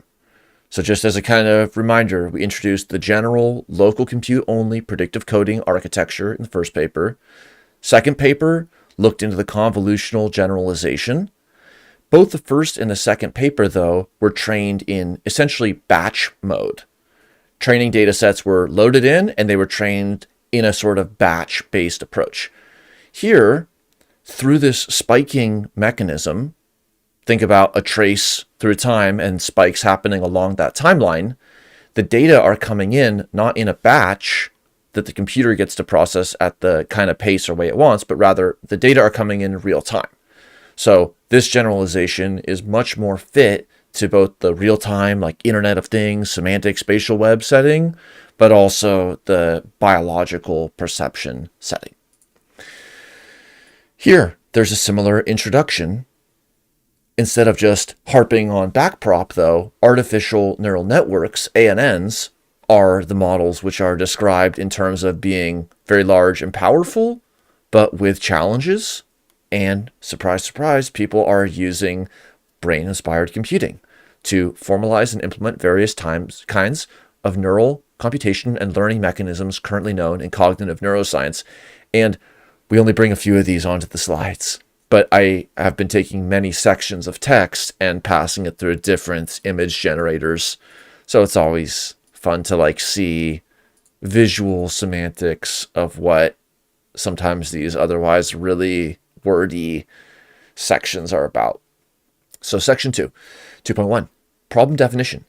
[SPEAKER 1] So just as a kind of reminder, we introduced the general local compute only predictive coding architecture in the first paper. Second paper looked into the convolutional generalization. Both the first and the second paper, though, were trained in essentially batch mode. Training data sets were loaded in, and they were trained in a sort of batch-based approach. Here, through this spiking mechanism, think about a trace through time and spikes happening along that timeline, the data are coming in not in a batch that the computer gets to process at the kind of pace or way it wants, but rather the data are coming in real time. So this generalization is much more fit to both the real-time, like Internet of Things, semantic spatial web setting, but also the biological perception setting. Here, there's a similar introduction. Instead of just harping on backprop, though, artificial neural networks, ANNs, are the models which are described in terms of being very large and powerful, but with challenges. And surprise, surprise, people are using brain-inspired computing to formalize and implement various kinds of neural computation and learning mechanisms currently known in cognitive neuroscience. And we only bring a few of these onto the slides, but I have been taking many sections of text and passing it through different image generators. So it's always fun to see visual semantics of what sometimes these otherwise really wordy sections are about. So section 2.1, problem definition,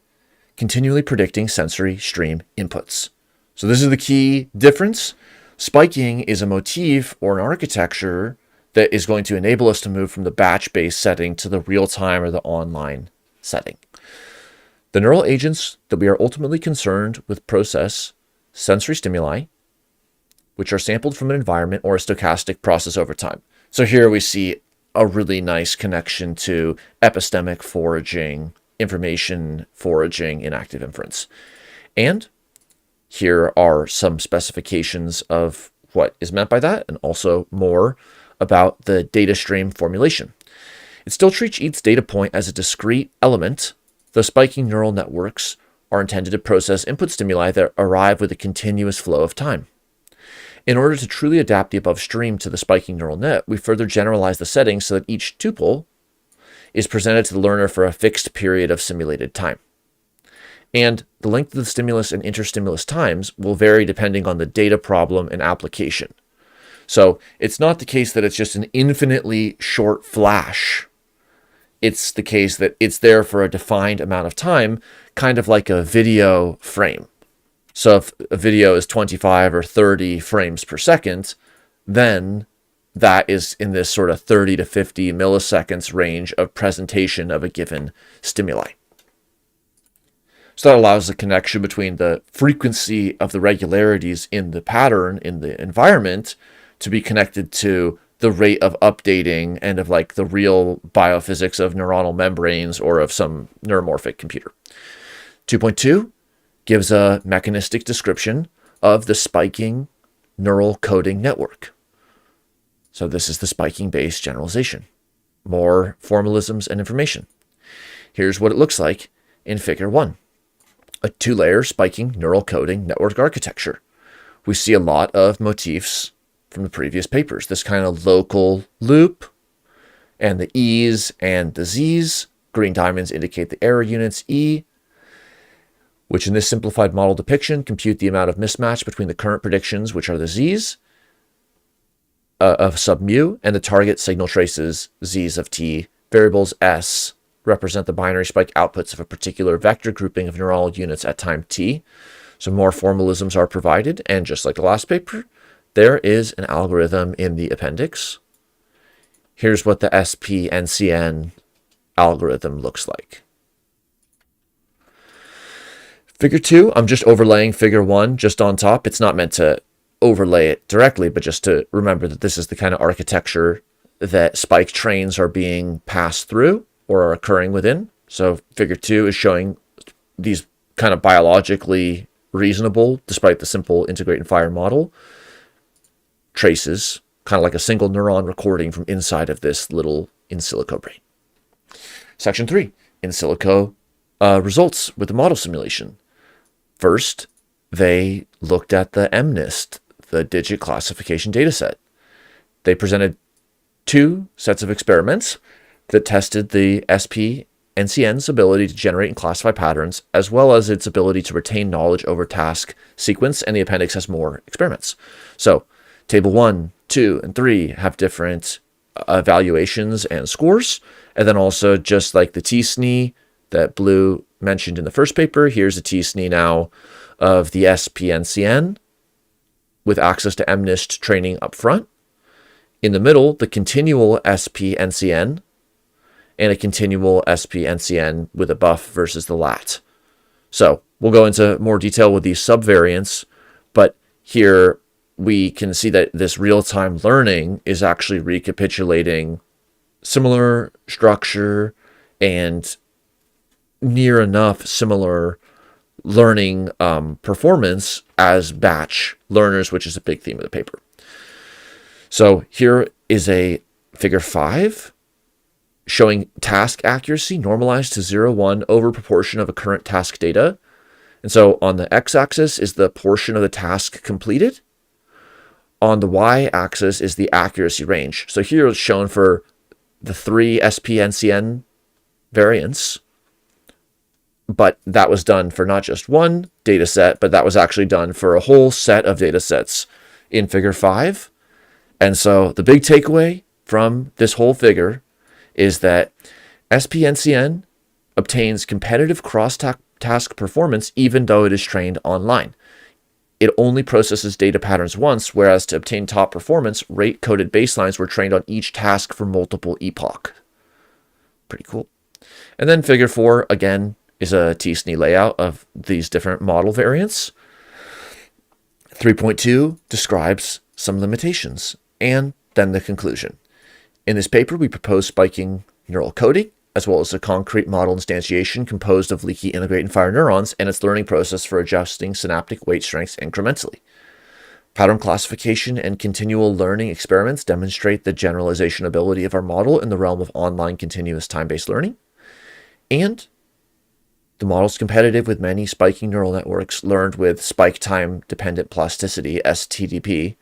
[SPEAKER 1] continually predicting sensory stream inputs. So this is the key difference. Spiking is a motif or an architecture that is going to enable us to move from the batch-based setting to the real-time or the online setting. The neural agents that we are ultimately concerned with process sensory stimuli, which are sampled from an environment or a stochastic process over time. So here we see a really nice connection to epistemic foraging, information foraging in active inference. And here are some specifications of what is meant by that, and also more about the data stream formulation. It still treats each data point as a discrete element. The spiking neural networks are intended to process input stimuli that arrive with a continuous flow of time. In order to truly adapt the above stream to the spiking neural net, we further generalize the settings so that each tuple is presented to the learner for a fixed period of simulated time. And the length of the stimulus and interstimulus times will vary depending on the data problem and application. So it's not the case that it's just an infinitely short flash. It's the case that it's there for a defined amount of time, kind of like a video frame. So if a video is 25 or 30 frames per second, then that is in this sort of 30 to 50 milliseconds range of presentation of a given stimuli. So that allows the connection between the frequency of the regularities in the pattern in the environment to be connected to the rate of updating and of the real biophysics of neuronal membranes or of some neuromorphic computer. 2.2 gives a mechanistic description of the spiking neural coding network. So this is the spiking-based generalization. more formalisms and information. Here's what it looks like in Figure 1. A two-layer spiking neural coding network architecture. We see a lot of motifs from the previous papers. This kind of local loop, and the E's and the Z's. Green diamonds indicate the error units E, which in this simplified model depiction compute the amount of mismatch between the current predictions, which are the Z's of sub mu, and the target signal traces Z's of T. Variables S represent the binary spike outputs of a particular vector grouping of neural units at time T. So more formalisms are provided, and just like the last paper, there is an algorithm in the appendix. Here's what the SPNCN algorithm looks like. Figure 2, I'm just overlaying Figure 1 just on top. It's not meant to overlay it directly, but just to remember that this is the kind of architecture that spike trains are being passed through or are occurring within. So Figure 2 is showing these kind of biologically reasonable, despite the simple integrate and fire model, traces, kind of like a single neuron recording from inside of this little in silico brain. Section 3, in silico results with the model simulation. First, they looked at the MNIST, the digit classification dataset. They presented 2 sets of experiments that tested the SPNCN's ability to generate and classify patterns, as well as its ability to retain knowledge over task sequence, and the appendix has more experiments. So, table 1, 2, and 3 have different evaluations and scores, and then also just like the t-SNE that Blue mentioned in the first paper, here's a t-SNE now of the SPNCN with access to MNIST training up front. In the middle, the continual SPNCN and a continual SPNCN with a buff versus the lat. So we'll go into more detail with these subvariants, but here we can see that this real-time learning is actually recapitulating similar structure and near enough similar learning performance as batch learners, which is a big theme of the paper. So here is a Figure 5 showing task accuracy normalized to 0, 1 over proportion of a current task data. And so on the x-axis is the portion of the task completed. On the y-axis is the accuracy range. So here it's shown for the 3 SPNCN variants, but that was done for not just one data set, but that was actually done for a whole set of data sets in Figure 5. And so the big takeaway from this whole figure is that SPNCN obtains competitive cross-task performance even though it is trained online. It only processes data patterns once, whereas to obtain top performance, rate-coded baselines were trained on each task for multiple epoch. Pretty cool. And then Figure 4, again, is a t-SNE layout of these different model variants. 3.2 describes some limitations, and then the conclusion. In this paper, we propose spiking neural coding, as well as a concrete model instantiation composed of leaky integrate and fire neurons and its learning process for adjusting synaptic weight strengths incrementally. Pattern classification and continual learning experiments demonstrate the generalization ability of our model in the realm of online continuous time-based learning. And the model is competitive with many spiking neural networks learned with spike time-dependent plasticity, STDP,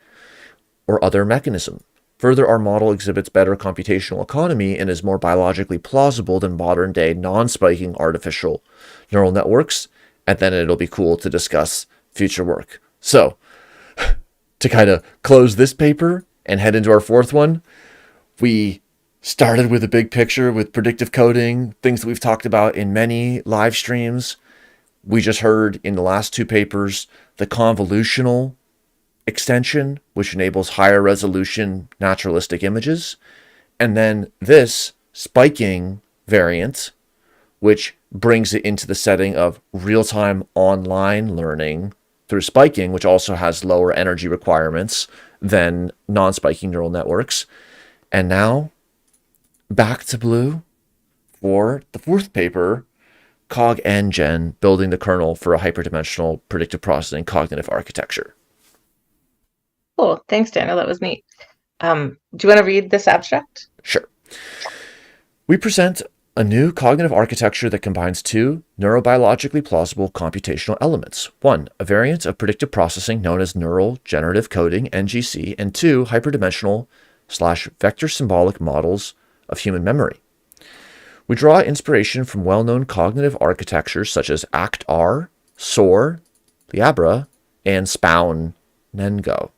[SPEAKER 1] or other mechanism. Further, our model exhibits better computational economy and is more biologically plausible than modern-day non-spiking artificial neural networks, and then it'll be cool to discuss future work. So, to kind of close this paper and head into our 4th one, we started with a big picture with predictive coding, things that we've talked about in many live streams. We just heard in the last 2 papers the convolutional extension, which enables higher resolution naturalistic images. And then this spiking variant, which brings it into the setting of real-time online learning through spiking, which also has lower energy requirements than non-spiking neural networks. And now back to Blue for the 4th paper, CogNGen, building the kernel for a hyperdimensional predictive processing cognitive architecture.
[SPEAKER 2] Cool. Thanks, Daniel. That was neat. Do you want to read this abstract?
[SPEAKER 1] Sure. We present a new cognitive architecture that combines two neurobiologically plausible computational elements. One, a variant of predictive processing known as neural generative coding, NGC, and two, hyperdimensional / vector symbolic models of human memory. We draw inspiration from well-known cognitive architectures such as ACT-R, SOAR, Liabra, and Spaun-Nengo.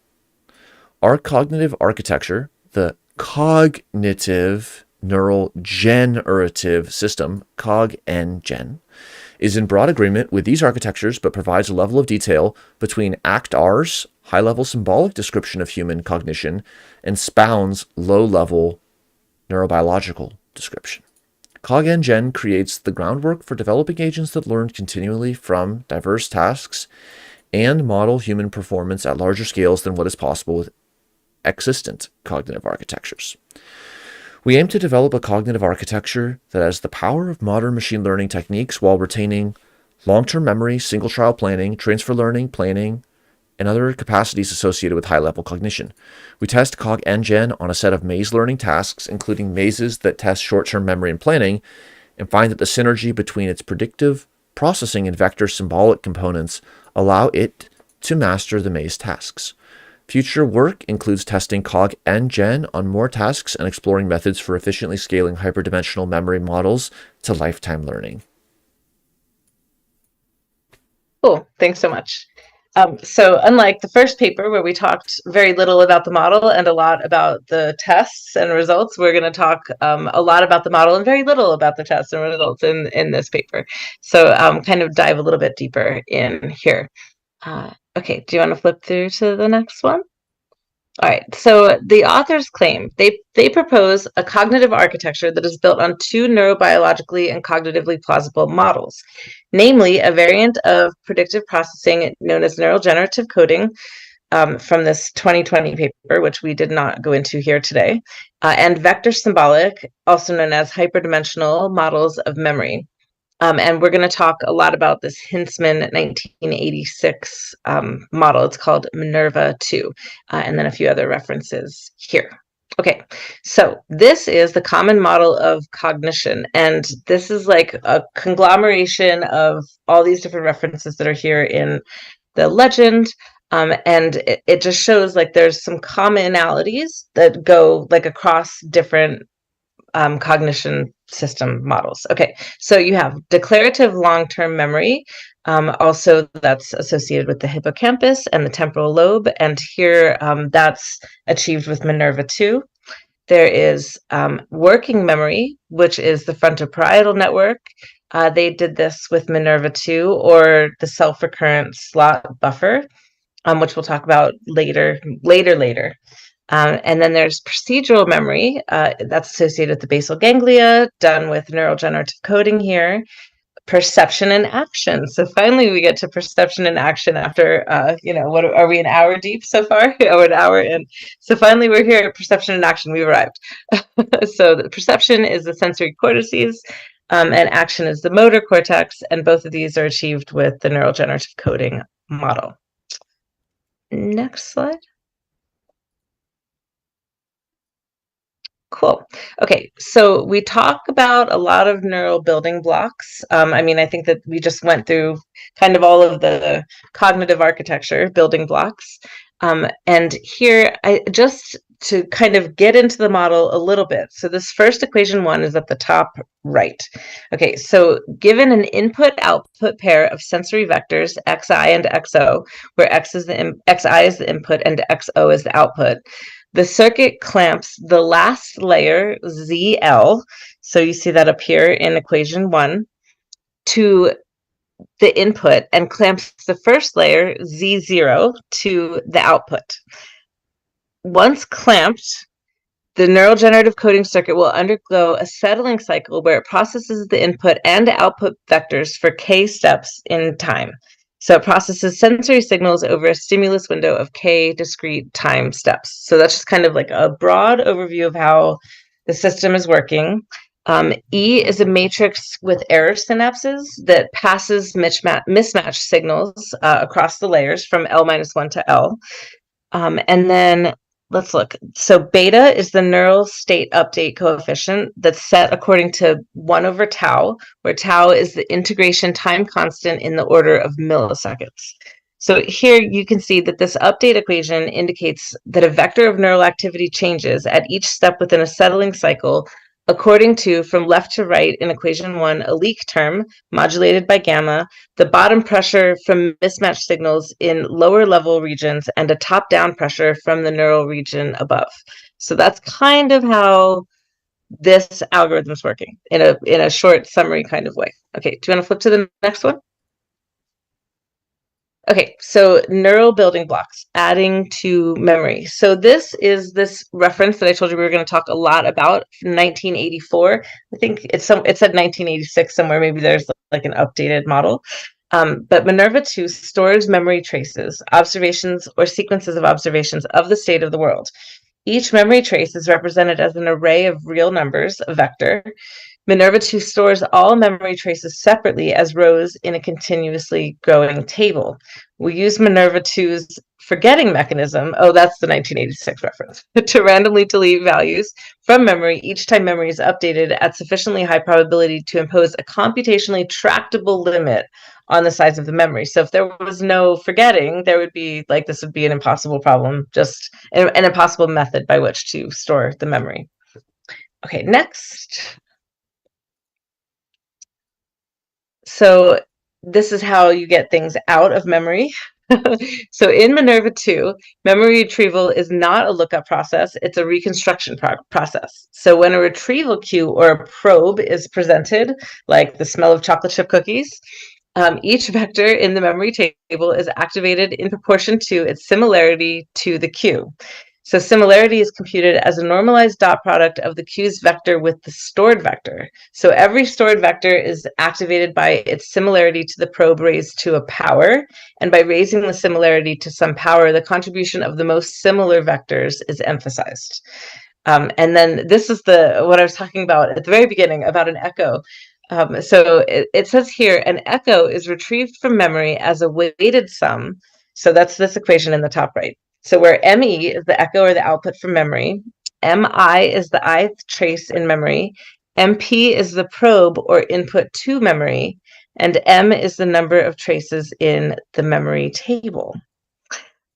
[SPEAKER 1] Our cognitive architecture, the cognitive neural generative system, CogNGen, is in broad agreement with these architectures, but provides a level of detail between ACT-R's high-level symbolic description of human cognition and Spaun's low-level neurobiological description. CogNGen creates the groundwork for developing agents that learn continually from diverse tasks and model human performance at larger scales than what is possible with existent cognitive architectures. We aim to develop a cognitive architecture that has the power of modern machine learning techniques while retaining long-term memory, single trial planning, transfer learning, planning, and other capacities associated with high-level cognition. We test CogNGen on a set of maze learning tasks, including mazes that test short-term memory and planning, and find that the synergy between its predictive processing and vector symbolic components allow it to master the maze tasks. Future work includes testing CogNGen on more tasks and exploring methods for efficiently scaling hyperdimensional memory models to lifetime learning.
[SPEAKER 2] Cool. Thanks so much. So unlike the first paper where we talked very little about the model and a lot about the tests and results, we're going to talk a lot about the model and very little about the tests and results in this paper. So kind of dive a little bit deeper in here. Okay, do you want to flip through to the next one? All right, so the authors claim they propose a cognitive architecture that is built on two neurobiologically and cognitively plausible models, namely a variant of predictive processing known as neural generative coding from this 2020 paper, which we did not go into here today, and vector symbolic, also known as hyperdimensional models of memory. And we're going to talk a lot about this Hintzman 1986 model. It's called Minerva 2, and then a few other references here. Okay, so this is the common model of cognition, and this is like a conglomeration of all these different references that are here in the legend. And it just shows like there's some commonalities that go like across different cognition system models. Okay, so you have declarative long-term memory, also that's associated with the hippocampus and the temporal lobe, and here that's achieved with Minerva 2. There is working memory, which is the frontoparietal network. They did this with Minerva 2, or the self-recurrent slot buffer, which we'll talk about later. And then there's procedural memory that's associated with the basal ganglia, done with neural generative coding here. Perception and action. So finally we get to perception and action after, what are we, an hour deep so far? An hour in. So finally we're here at perception and action. We've arrived. So the perception is the sensory cortices, and action is the motor cortex, and both of these are achieved with the neural generative coding model. Next slide. Cool. Okay, so we talk about a lot of neural building blocks. I think that we just went through kind of all of the cognitive architecture building blocks. And here, just to kind of get into the model a little bit. So this first equation 1 is at the top right. Okay, so given an input-output pair of sensory vectors, xi and xo, where xi is the input and xo is the output, the circuit clamps the last layer, ZL, so you see that up here in equation 1, to the input, and clamps the first layer, Z0, to the output. Once clamped, the neural generative coding circuit will undergo a settling cycle where it processes the input and output vectors for k steps in time. So it processes sensory signals over a stimulus window of k discrete time steps. So that's just kind of like a broad overview of how the system is working. E is a matrix with error synapses that passes mismatch signals across the layers from L-1 to L. And then let's look. So beta is the neural state update coefficient that's set according to 1 over tau, where tau is the integration time constant in the order of milliseconds. So here you can see that this update equation indicates that a vector of neural activity changes at each step within a settling cycle according to, from left to right in equation 1, a leak term modulated by gamma, the bottom pressure from mismatched signals in lower level regions, and a top-down pressure from the neural region above. So that's kind of how this algorithm is working in a short summary kind of way. Okay, do you want to flip to the next one? Okay, so neural building blocks, adding to memory. So this is this reference that I told you we were going to talk a lot about from 1984. I think it said 1986 somewhere. Maybe there's like an updated model. But Minerva 2 stores memory traces, observations, or sequences of observations of the state of the world. Each memory trace is represented as an array of real numbers, a vector. Minerva 2 stores all memory traces separately as rows in a continuously growing table. We use Minerva 2's forgetting mechanism, oh, that's the 1986 reference, to randomly delete values from memory each time memory is updated at sufficiently high probability to impose a computationally tractable limit on the size of the memory. So if there was no forgetting, there would be, like, this would be an impossible problem, just an impossible method by which to store the memory. Okay, next. So this is how you get things out of memory. So in Minerva 2, memory retrieval is not a lookup process, it's a reconstruction process. So when a retrieval queue or a probe is presented, like the smell of chocolate chip cookies, each vector in the memory table is activated in proportion to its similarity to the queue. So similarity is computed as a normalized dot product of the queue's vector with the stored vector. So every stored vector is activated by its similarity to the probe raised to a power, and by raising the similarity to some power, the contribution of the most similar vectors is emphasized. And then this is what I was talking about at the very beginning about an echo. So it says here, an echo is retrieved from memory as a weighted sum. So that's this equation in the top right. So where ME is the echo or the output from memory, MI is the ith trace in memory, MP is the probe or input to memory, and M is the number of traces in the memory table.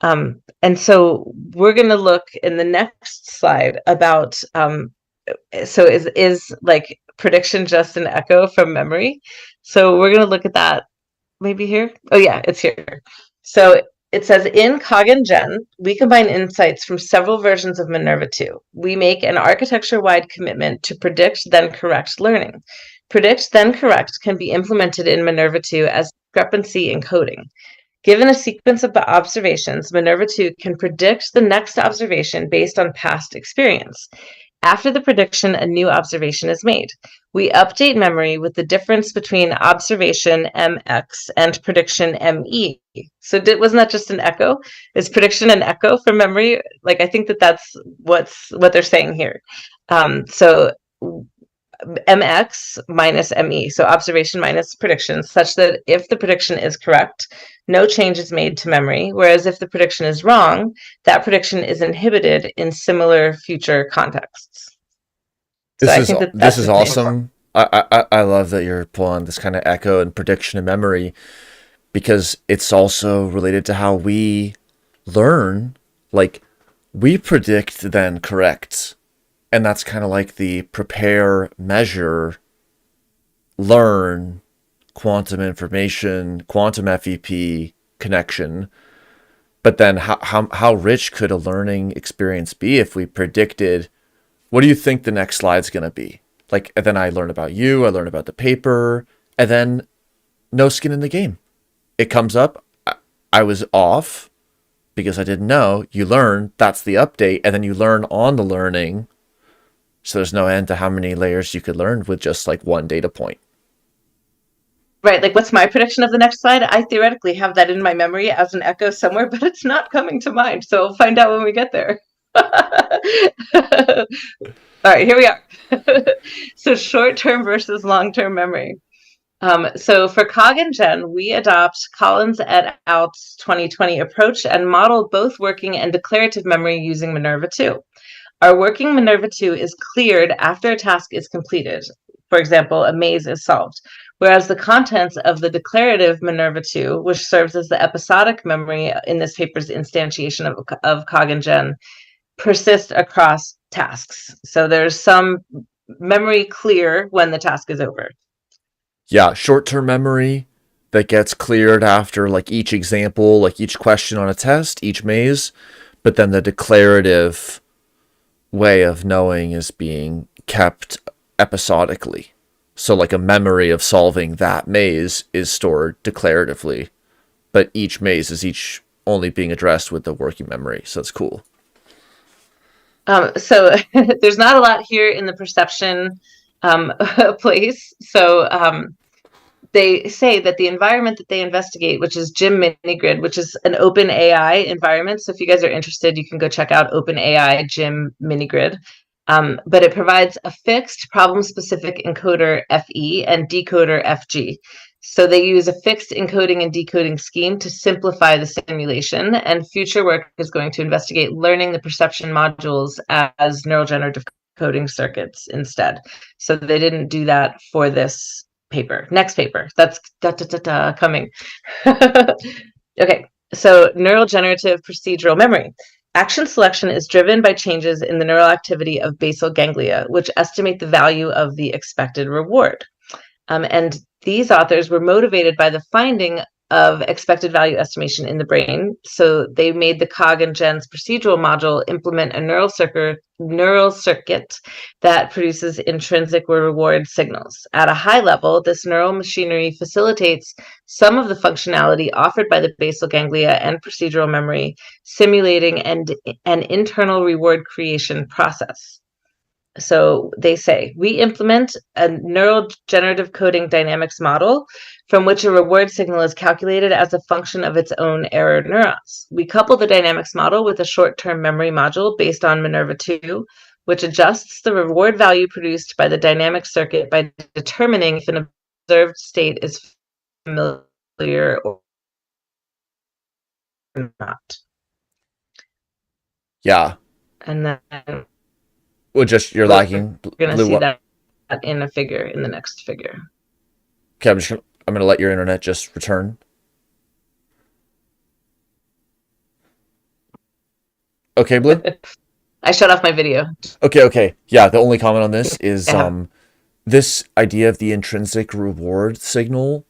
[SPEAKER 2] And so we're going to look in the next slide about, so is like prediction just an echo from memory? So we're going to look at that maybe here. Oh yeah, it's here. So it says, in CogNGen, we combine insights from several versions of Minerva 2. We make an architecture-wide commitment to predict, then correct learning. Predict, then correct can be implemented in Minerva 2 as discrepancy encoding. Given a sequence of observations, Minerva 2 can predict the next observation based on past experience. After the prediction, a new observation is made. We update memory with the difference between observation MX and prediction ME. So wasn't that just an echo? Is prediction an echo from memory? Like, I think that's what they're saying here. So MX minus ME, so observation minus prediction, such that if the prediction is correct, no change is made to memory, whereas if the prediction is wrong, that prediction is inhibited in similar future contexts. So
[SPEAKER 1] This is awesome. I love that you're pulling this kind of echo and prediction and memory, because it's also related to how we learn. Like, we predict then correct. And that's kind of like the prepare, measure, learn, quantum information, quantum FEP connection. But then how rich could a learning experience be if we predicted, what do you think the next slide's going to be? Like, and then I learn about you, I learn about the paper, and then no skin in the game. It comes up, I was off because I didn't know. You learn, that's the update, and then you learn on the learning. So there's no end to how many layers you could learn with just like one data point.
[SPEAKER 2] Right, like what's my prediction of the next slide? I theoretically have that in my memory as an echo somewhere, but it's not coming to mind. So we'll find out when we get there. All right, here we are. So short-term versus long-term memory. So for CogNGen, we adopt Collins et al.'s 2020 approach and model both working and declarative memory using Minerva 2. Our working Minerva 2 is cleared after a task is completed. For example, a maze is solved. Whereas the contents of the declarative Minerva 2, which serves as the episodic memory in this paper's instantiation of CogNGen, persist across tasks. So there's some memory clear when the task is over.
[SPEAKER 1] Yeah, short-term memory that gets cleared after like each example, like each question on a test, each maze, but then the declarative way of knowing is being kept episodically. So like a memory of solving that maze is stored declaratively, but each maze is each only being addressed with the working memory. So it's cool.
[SPEAKER 2] So there's not a lot here in the perception place. So they say that the environment that they investigate, which is Gym Minigrid, which is an open AI environment. So if you guys are interested, you can go check out open AI Gym Minigrid. But it provides a fixed problem-specific encoder FE and decoder FG. So they use a fixed encoding and decoding scheme to simplify the simulation, and future work is going to investigate learning the perception modules as neural generative coding circuits instead. So they didn't do that for this paper. Next paper. That's coming. Okay, so neural generative procedural memory. Action selection is driven by changes in the neural activity of basal ganglia, which estimate the value of the expected reward. And these authors were motivated by the finding of expected value estimation in the brain. So they made the CogNGen's procedural module implement a neural circuit that produces intrinsic reward signals. At a high level, this neural machinery facilitates some of the functionality offered by the basal ganglia and procedural memory, simulating an internal reward creation process. So they say, we implement a neural generative coding dynamics model from which a reward signal is calculated as a function of its own error neurons. We couple the dynamics model with a short-term memory module based on Minerva 2, which adjusts the reward value produced by the dynamic circuit by determining if an observed state is familiar or not.
[SPEAKER 1] Yeah.
[SPEAKER 2] And then
[SPEAKER 1] Well, just you're
[SPEAKER 2] we're
[SPEAKER 1] lagging.
[SPEAKER 2] going to
[SPEAKER 1] Blue.
[SPEAKER 2] see that in a figure, in the next figure.
[SPEAKER 1] Okay, I'm gonna let your internet just return. Okay, Blue.
[SPEAKER 2] I shut off my video.
[SPEAKER 1] Okay. Yeah, the only comment on this is
[SPEAKER 2] Yeah.
[SPEAKER 1] this idea of the intrinsic reward signal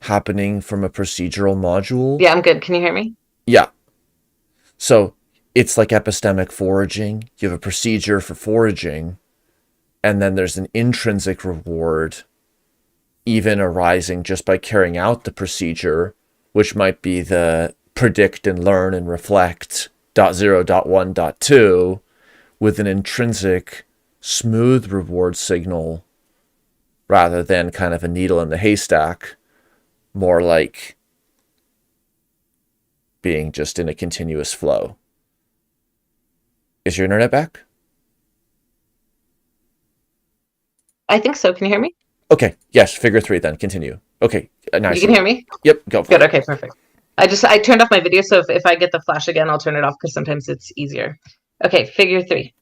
[SPEAKER 1] happening from a procedural module.
[SPEAKER 2] Yeah, I'm good. Can you hear me?
[SPEAKER 1] Yeah. So it's like epistemic foraging. You have a procedure for foraging, and then there's an intrinsic reward even arising just by carrying out the procedure, which might be the predict and learn and reflect .0, .1, .2, with an intrinsic smooth reward signal rather than kind of a needle in the haystack, more like being just in a continuous flow. Is your internet back?
[SPEAKER 2] I think so. Can you hear me?
[SPEAKER 1] Okay, yes, figure 3 then, continue. Okay, nicely.
[SPEAKER 2] You can hear me?
[SPEAKER 1] Yep, go for
[SPEAKER 2] Good.
[SPEAKER 1] it.
[SPEAKER 2] Okay, perfect. I turned off my video, so if I get the flash again, I'll turn it off because sometimes it's easier. Okay, figure 3.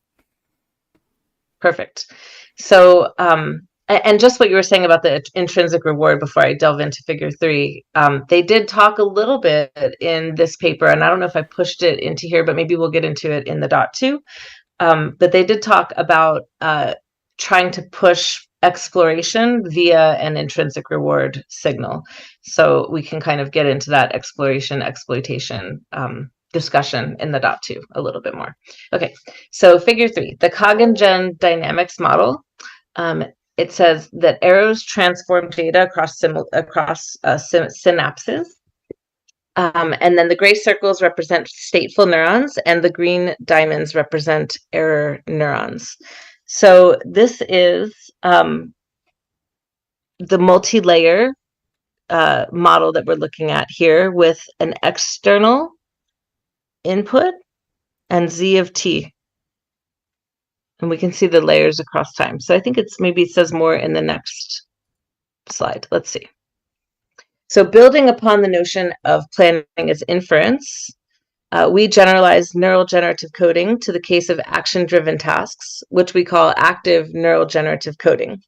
[SPEAKER 2] Perfect. So, and just what you were saying about the intrinsic reward before I delve into figure 3, they did talk a little bit in this paper, and I don't know if I pushed it into here, but maybe we'll get into it in the .2. But they did talk about trying to push exploration via an intrinsic reward signal. So we can kind of get into that exploration exploitation discussion in the .2 a little bit more. Okay, so figure 3, the CogNGen dynamics model. It says that arrows transform data across synapses. And then the gray circles represent stateful neurons, and the green diamonds represent error neurons. So this is the multi-layer model that we're looking at here with an external input and Z of t. And we can see the layers across time. So I think it's maybe it says more in the next slide. Let's see. So building upon the notion of planning as inference, we generalize neural generative coding to the case of action-driven tasks, which we call active neural generative coding.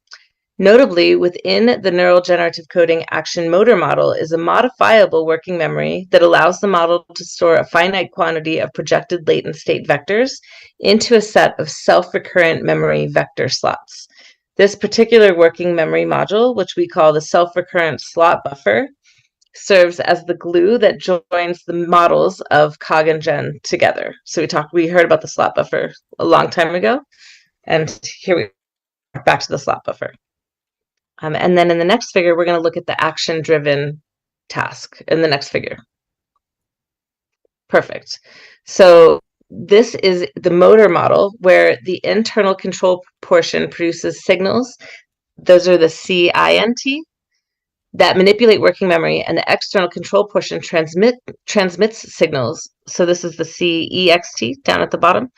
[SPEAKER 2] Notably, within the neural generative coding action motor model is a modifiable working memory that allows the model to store a finite quantity of projected latent state vectors into a set of self-recurrent memory vector slots. This particular working memory module, which we call the self-recurrent slot buffer, serves as the glue that joins the models of CogNGen together. So we heard about the slot buffer a long time ago, and here we are back to the slot buffer. And then in the next figure, we're going to look at the action-driven task in the next figure. Perfect. So this is the motor model where the internal control portion produces signals. Those are the CINT that manipulate working memory, and the external control portion transmits signals. So this is the CEXT down at the bottom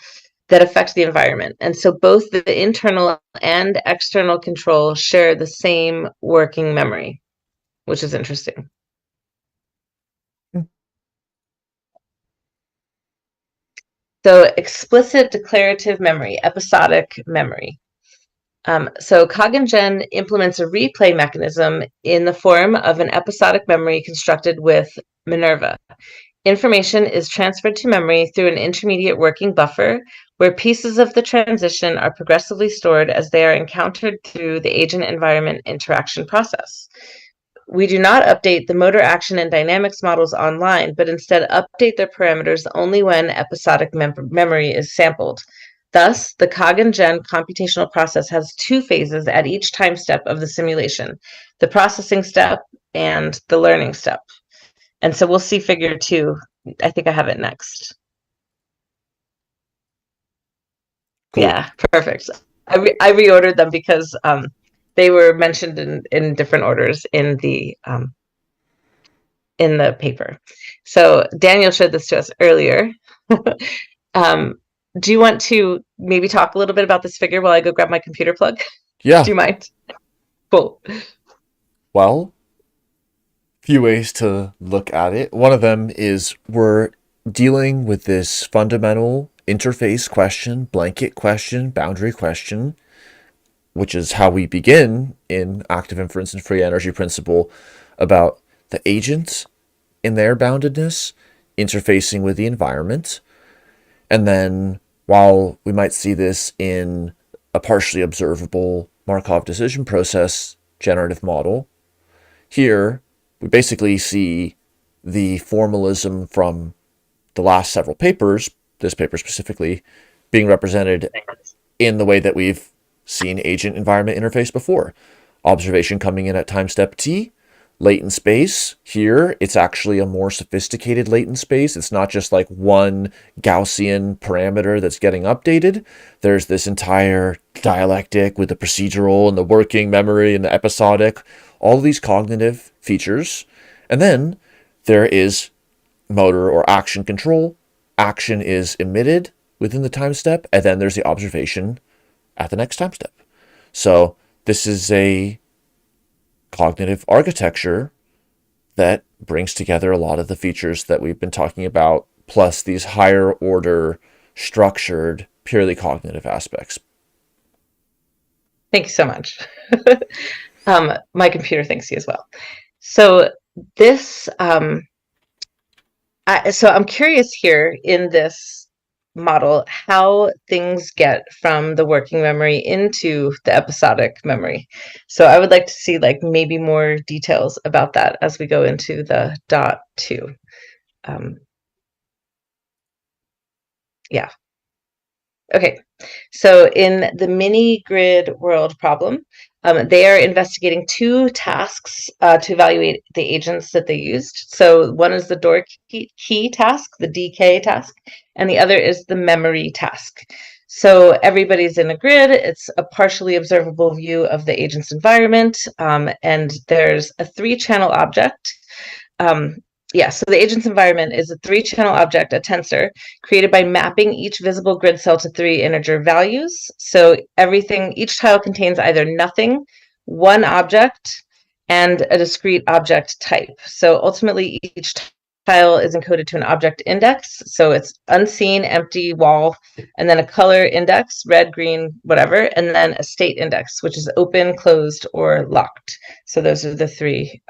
[SPEAKER 2] that affect the environment. And so both the internal and external control share the same working memory, which is interesting. So explicit declarative memory, episodic memory. So CogNGen implements a replay mechanism in the form of an episodic memory constructed with Minerva. Information is transferred to memory through an intermediate working buffer where pieces of the transition are progressively stored as they are encountered through the agent-environment interaction process. We do not update the motor action and dynamics models online, but instead update their parameters only when episodic memory is sampled. Thus, the CogNGen computational process has two phases at each time step of the simulation, the processing step and the learning step. And so we'll see figure 2. I think I have it next. Cool. Yeah, perfect. I reordered them because they were mentioned in different orders in the paper. So Daniel showed this to us earlier. Do you want to maybe talk a little bit about this figure while I go grab my computer plug?
[SPEAKER 1] Yeah.
[SPEAKER 2] Do you mind? Cool.
[SPEAKER 1] Well, few ways to look at it. One of them is we're dealing with this fundamental interface question, blanket question, boundary question, which is how we begin in active inference and free energy principle about the agent in their boundedness interfacing with the environment. And then while we might see this in a partially observable Markov decision process generative model, here we basically see the formalism from the last several papers, this paper specifically, being represented in the way that we've seen agent environment interface before. Observation coming in at time step t, latent space. Here, it's actually a more sophisticated latent space. It's not just like one Gaussian parameter that's getting updated. There's this entire dialectic with the procedural and the working memory and the episodic, all of these cognitive features. And then there is motor or action control. Action is emitted within the time step, and then there's the observation at the next time step. So this is a cognitive architecture that brings together a lot of the features that we've been talking about, plus these higher order structured, purely cognitive aspects.
[SPEAKER 2] Thank you so much. My computer thanks you as well. So this, so I'm curious here in this model how things get from the working memory into the episodic memory. So I would like to see like maybe more details about that as we go into the .2. Yeah. Okay, so in the mini grid world problem, they are investigating two tasks to evaluate the agents that they used. So one is the door key task, the DK task, and the other is the memory task. So everybody's in a grid. It's a partially observable view of the agent's environment, and there's a 3-channel object. So the agent's environment is a 3-channel object, a tensor, created by mapping each visible grid cell to 3 integer values. So each tile contains either nothing, one object, and a discrete object type. So ultimately, each tile is encoded to an object index. So it's unseen, empty wall, and then a color index, red, green, whatever, and then a state index, which is open, closed, or locked. So those are the three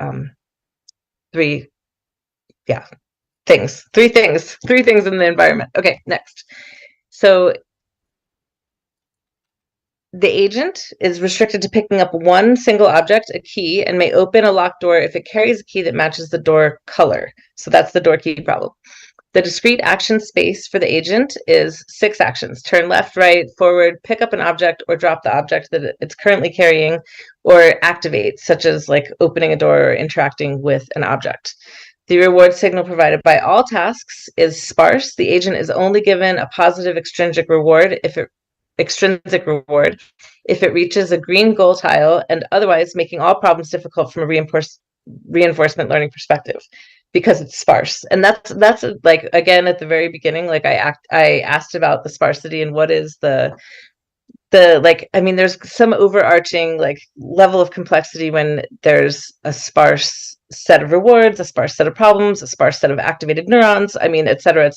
[SPEAKER 2] things. Three things in the environment. Okay, next. So the agent is restricted to picking up one single object, a key, and may open a locked door if it carries a key that matches the door color. So that's the door key problem. The discrete action space for the agent is 6 actions: turn left, right, forward, pick up an object, or drop the object that it's currently carrying, or activate, such as like opening a door or interacting with an object. The reward signal provided by all tasks is sparse. The agent is only given a positive extrinsic reward if it reaches a green goal tile, and otherwise making all problems difficult from a reinforcement learning perspective, because it's sparse. And that's like, again, at the very beginning, like I asked about the sparsity and what is the like, I mean, there's some overarching like level of complexity when there's a sparse set of rewards, a sparse set of problems, a sparse set of activated neurons, I mean, et cetera,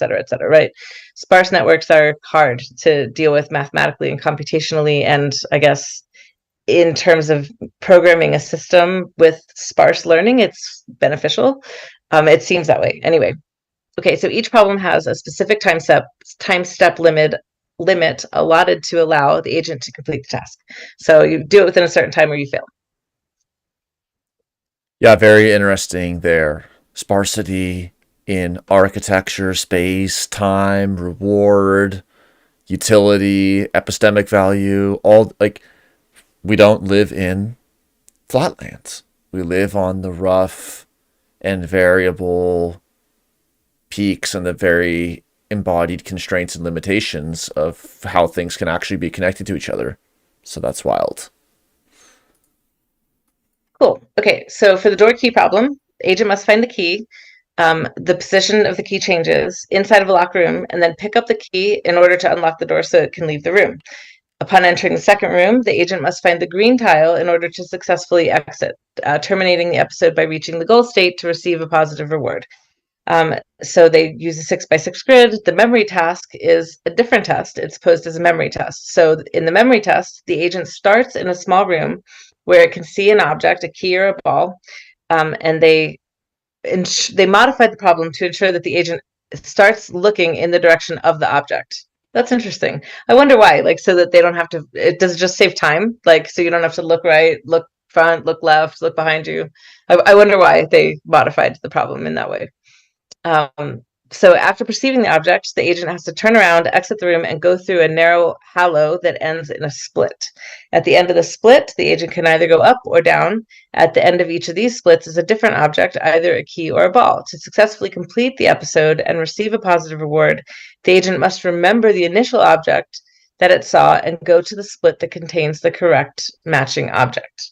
[SPEAKER 2] right? Sparse networks are hard to deal with mathematically and computationally, and I guess in terms of programming a system with sparse learning, it's beneficial. It seems that way. Anyway, okay, so each problem has a specific time step limit allotted to allow the agent to complete the task. So you do it within a certain time or you fail.
[SPEAKER 1] Yeah, very interesting there. Sparsity in architecture, space, time, reward, utility, epistemic value, all like we don't live in flatlands. We live on the rough and variable peaks and the very embodied constraints and limitations of how things can actually be connected to each other. So that's wild.
[SPEAKER 2] Cool. Okay, so for the door key problem, the agent must find the key. The position of the key changes inside of a locked room, and then pick up the key in order to unlock the door so it can leave the room. Upon entering the second room, the agent must find the green tile in order to successfully exit, terminating the episode by reaching the goal state to receive a positive reward. So they use a 6x6 grid. The memory task is a different test. It's posed as a memory test. So in the memory test, the agent starts in a small room where it can see an object, a key or a ball, and they modify the problem to ensure that the agent starts looking in the direction of the object. That's interesting. I wonder why, like, so that they don't have to, does it just save time? Like, so you don't have to look right, look front, look left, look behind you. I wonder why they modified the problem in that way. So after perceiving the object, the agent has to turn around, exit the room, and go through a narrow hollow that ends in a split. At the end of the split, the agent can either go up or down. At the end of each of these splits is a different object, either a key or a ball. To successfully complete the episode and receive a positive reward, the agent must remember the initial object that it saw and go to the split that contains the correct matching object.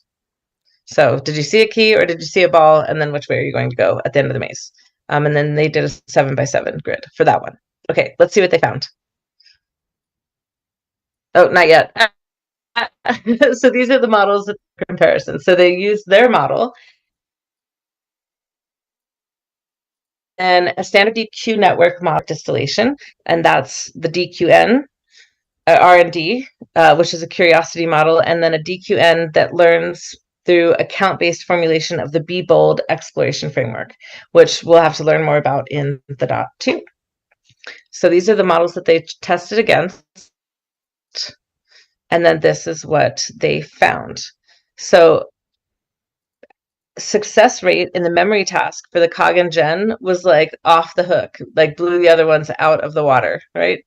[SPEAKER 2] So did you see a key or did you see a ball? And then which way are you going to go at the end of the maze? And then they did a 7x7 grid for that one. Okay, let's see what they found. Oh, not yet. So these are the models of comparison. So they used their model and a standard DQ network model distillation, and that's the DQN, R&D, which is a curiosity model, and then a DQN that learns through account-based formulation of the B-Bold exploration framework, which we'll have to learn more about in the dot 2. So these are the models that they tested against. And then this is what they found. So success rate in the memory task for the CogNGen was like off the hook, like blew the other ones out of the water, right?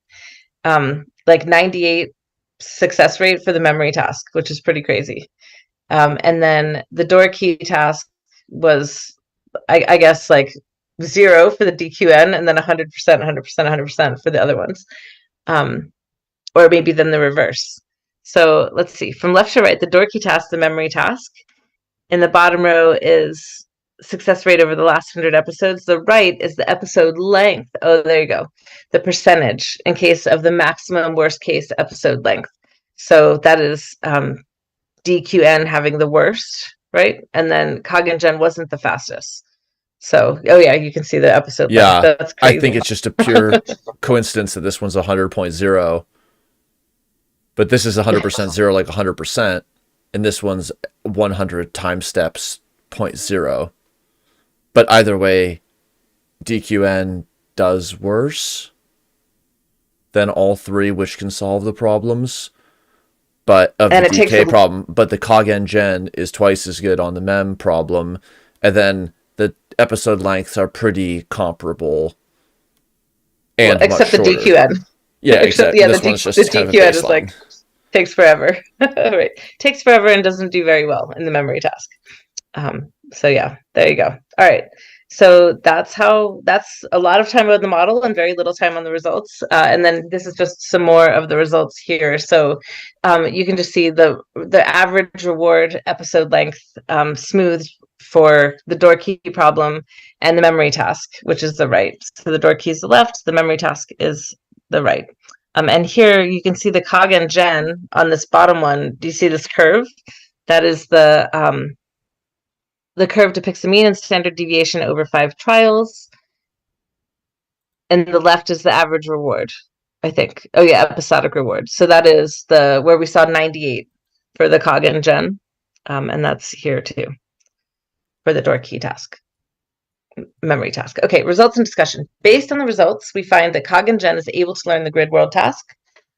[SPEAKER 2] Like 98 success rate for the memory task, which is pretty crazy. And then the door key task was, I guess, like 0 for the DQN, and then 100%, 100%, 100% for the other ones. Or maybe then the reverse. So let's see, from left to right, the door key task, the memory task. In the bottom row is success rate over the last 100 episodes. The right is the episode length. Oh, there you go. The percentage in case of the maximum worst case episode length. So that is DQN having the worst, right? And then CogNGen wasn't the fastest. So, oh yeah, you can see the episode length.
[SPEAKER 1] Yeah,
[SPEAKER 2] That's
[SPEAKER 1] I think
[SPEAKER 2] crazy.
[SPEAKER 1] it's just a pure coincidence that this one's 100.0, but this is 100% zero, like 100%, and this one's 100 time steps 0.0. But either way, DQN does worse than all three, which can solve the problems. But of
[SPEAKER 2] And
[SPEAKER 1] the
[SPEAKER 2] it takes
[SPEAKER 1] DK problem, but the CogNGen is twice as good on the mem problem, and then the episode lengths are pretty comparable
[SPEAKER 2] well,
[SPEAKER 1] and much
[SPEAKER 2] except the
[SPEAKER 1] shorter.
[SPEAKER 2] DQN.
[SPEAKER 1] Yeah,
[SPEAKER 2] Except
[SPEAKER 1] exactly.
[SPEAKER 2] yeah,
[SPEAKER 1] This one's
[SPEAKER 2] the
[SPEAKER 1] just kind of a
[SPEAKER 2] DQN is like
[SPEAKER 1] baseline.
[SPEAKER 2] takes forever. Right. Takes forever and doesn't do very well in the memory task. So yeah, there you go. All right. So that's a lot of time on the model and very little time on the results. And then this is just some more of the results here. So you can just see the average reward episode length smooth for the door key problem and the memory task, which is the right. So the door key is the left, the memory task is the right. And here you can see the CogNGen on this bottom one. Do you see this curve? That is the curve depicts the mean and standard deviation over 5 trials. And the left is the average reward, I think. Oh yeah, episodic reward. So that is the where we saw 98 for the CogNGen. And that's here too for the door key task. Memory task. Okay, results and discussion. Based on the results, we find that CogNGen is able to learn the grid world task.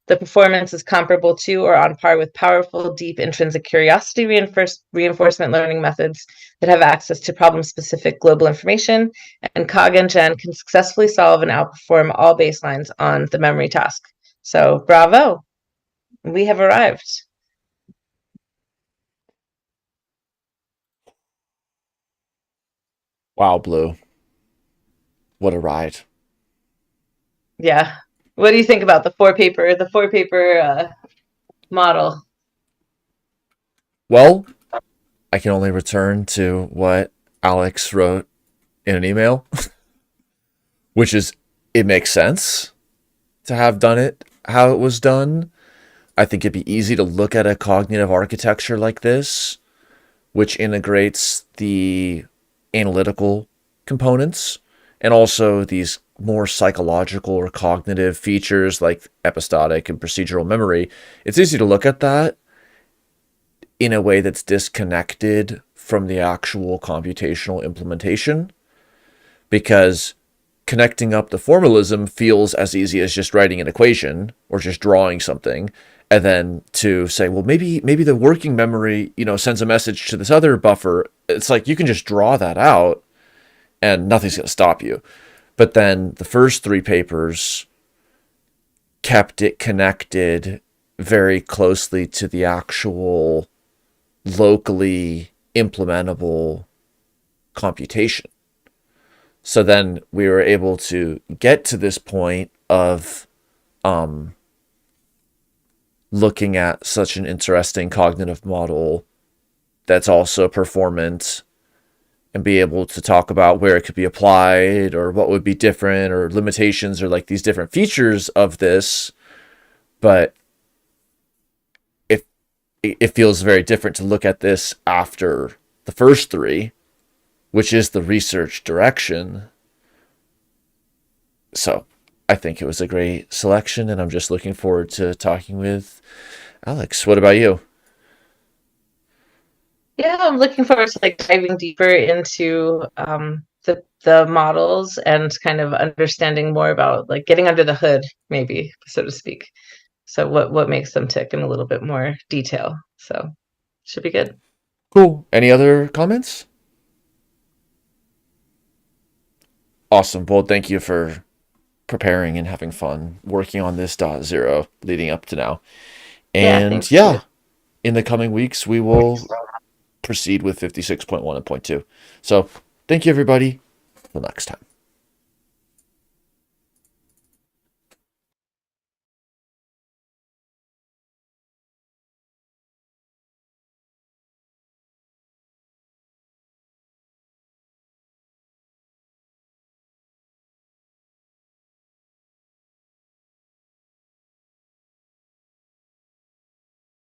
[SPEAKER 2] The performance is comparable to or on par with powerful, deep intrinsic curiosity reinforcement learning methods that have access to problem-specific global information, and CogNGen can successfully solve and outperform all baselines on the memory task. So, bravo, we have arrived.
[SPEAKER 1] Wow, Blue. What a ride.
[SPEAKER 2] Yeah. What do you think about the four paper model?
[SPEAKER 1] Well, I can only return to what Alex wrote in an email, which is it makes sense to have done it how it was done. I think it'd be easy to look at a cognitive architecture like this, which integrates the analytical components and also these more psychological or cognitive features like episodic and procedural memory. It's easy to look at that in a way that's disconnected from the actual computational implementation, because connecting up the formalism feels as easy as just writing an equation or just drawing something, and then to say, well, maybe the working memory, sends a message to this other buffer. It's like you can just draw that out and nothing's going to stop you. But then the first three papers kept it connected very closely to the actual locally implementable computation. So then we were able to get to this point of looking at such an interesting cognitive model that's also performant and be able to talk about where it could be applied or what would be different or limitations or like these different features of this. But it feels very different to look at this after the first three, which is the research direction. So I think it was a great selection, and I'm just looking forward to talking with Alex. What about you?
[SPEAKER 2] Yeah, I'm looking forward to like diving deeper into the models and kind of understanding more about like getting under the hood, maybe, so to speak. So what makes them tick in a little bit more detail. So should be good.
[SPEAKER 1] Cool. Any other comments? Awesome. Well, thank you for preparing and having fun working on this .0 leading up to now.
[SPEAKER 2] Yeah,
[SPEAKER 1] And
[SPEAKER 2] thanks too.
[SPEAKER 1] yeah, in the coming weeks, we will proceed with 56.1 and point 2. So thank you, everybody. Till next time.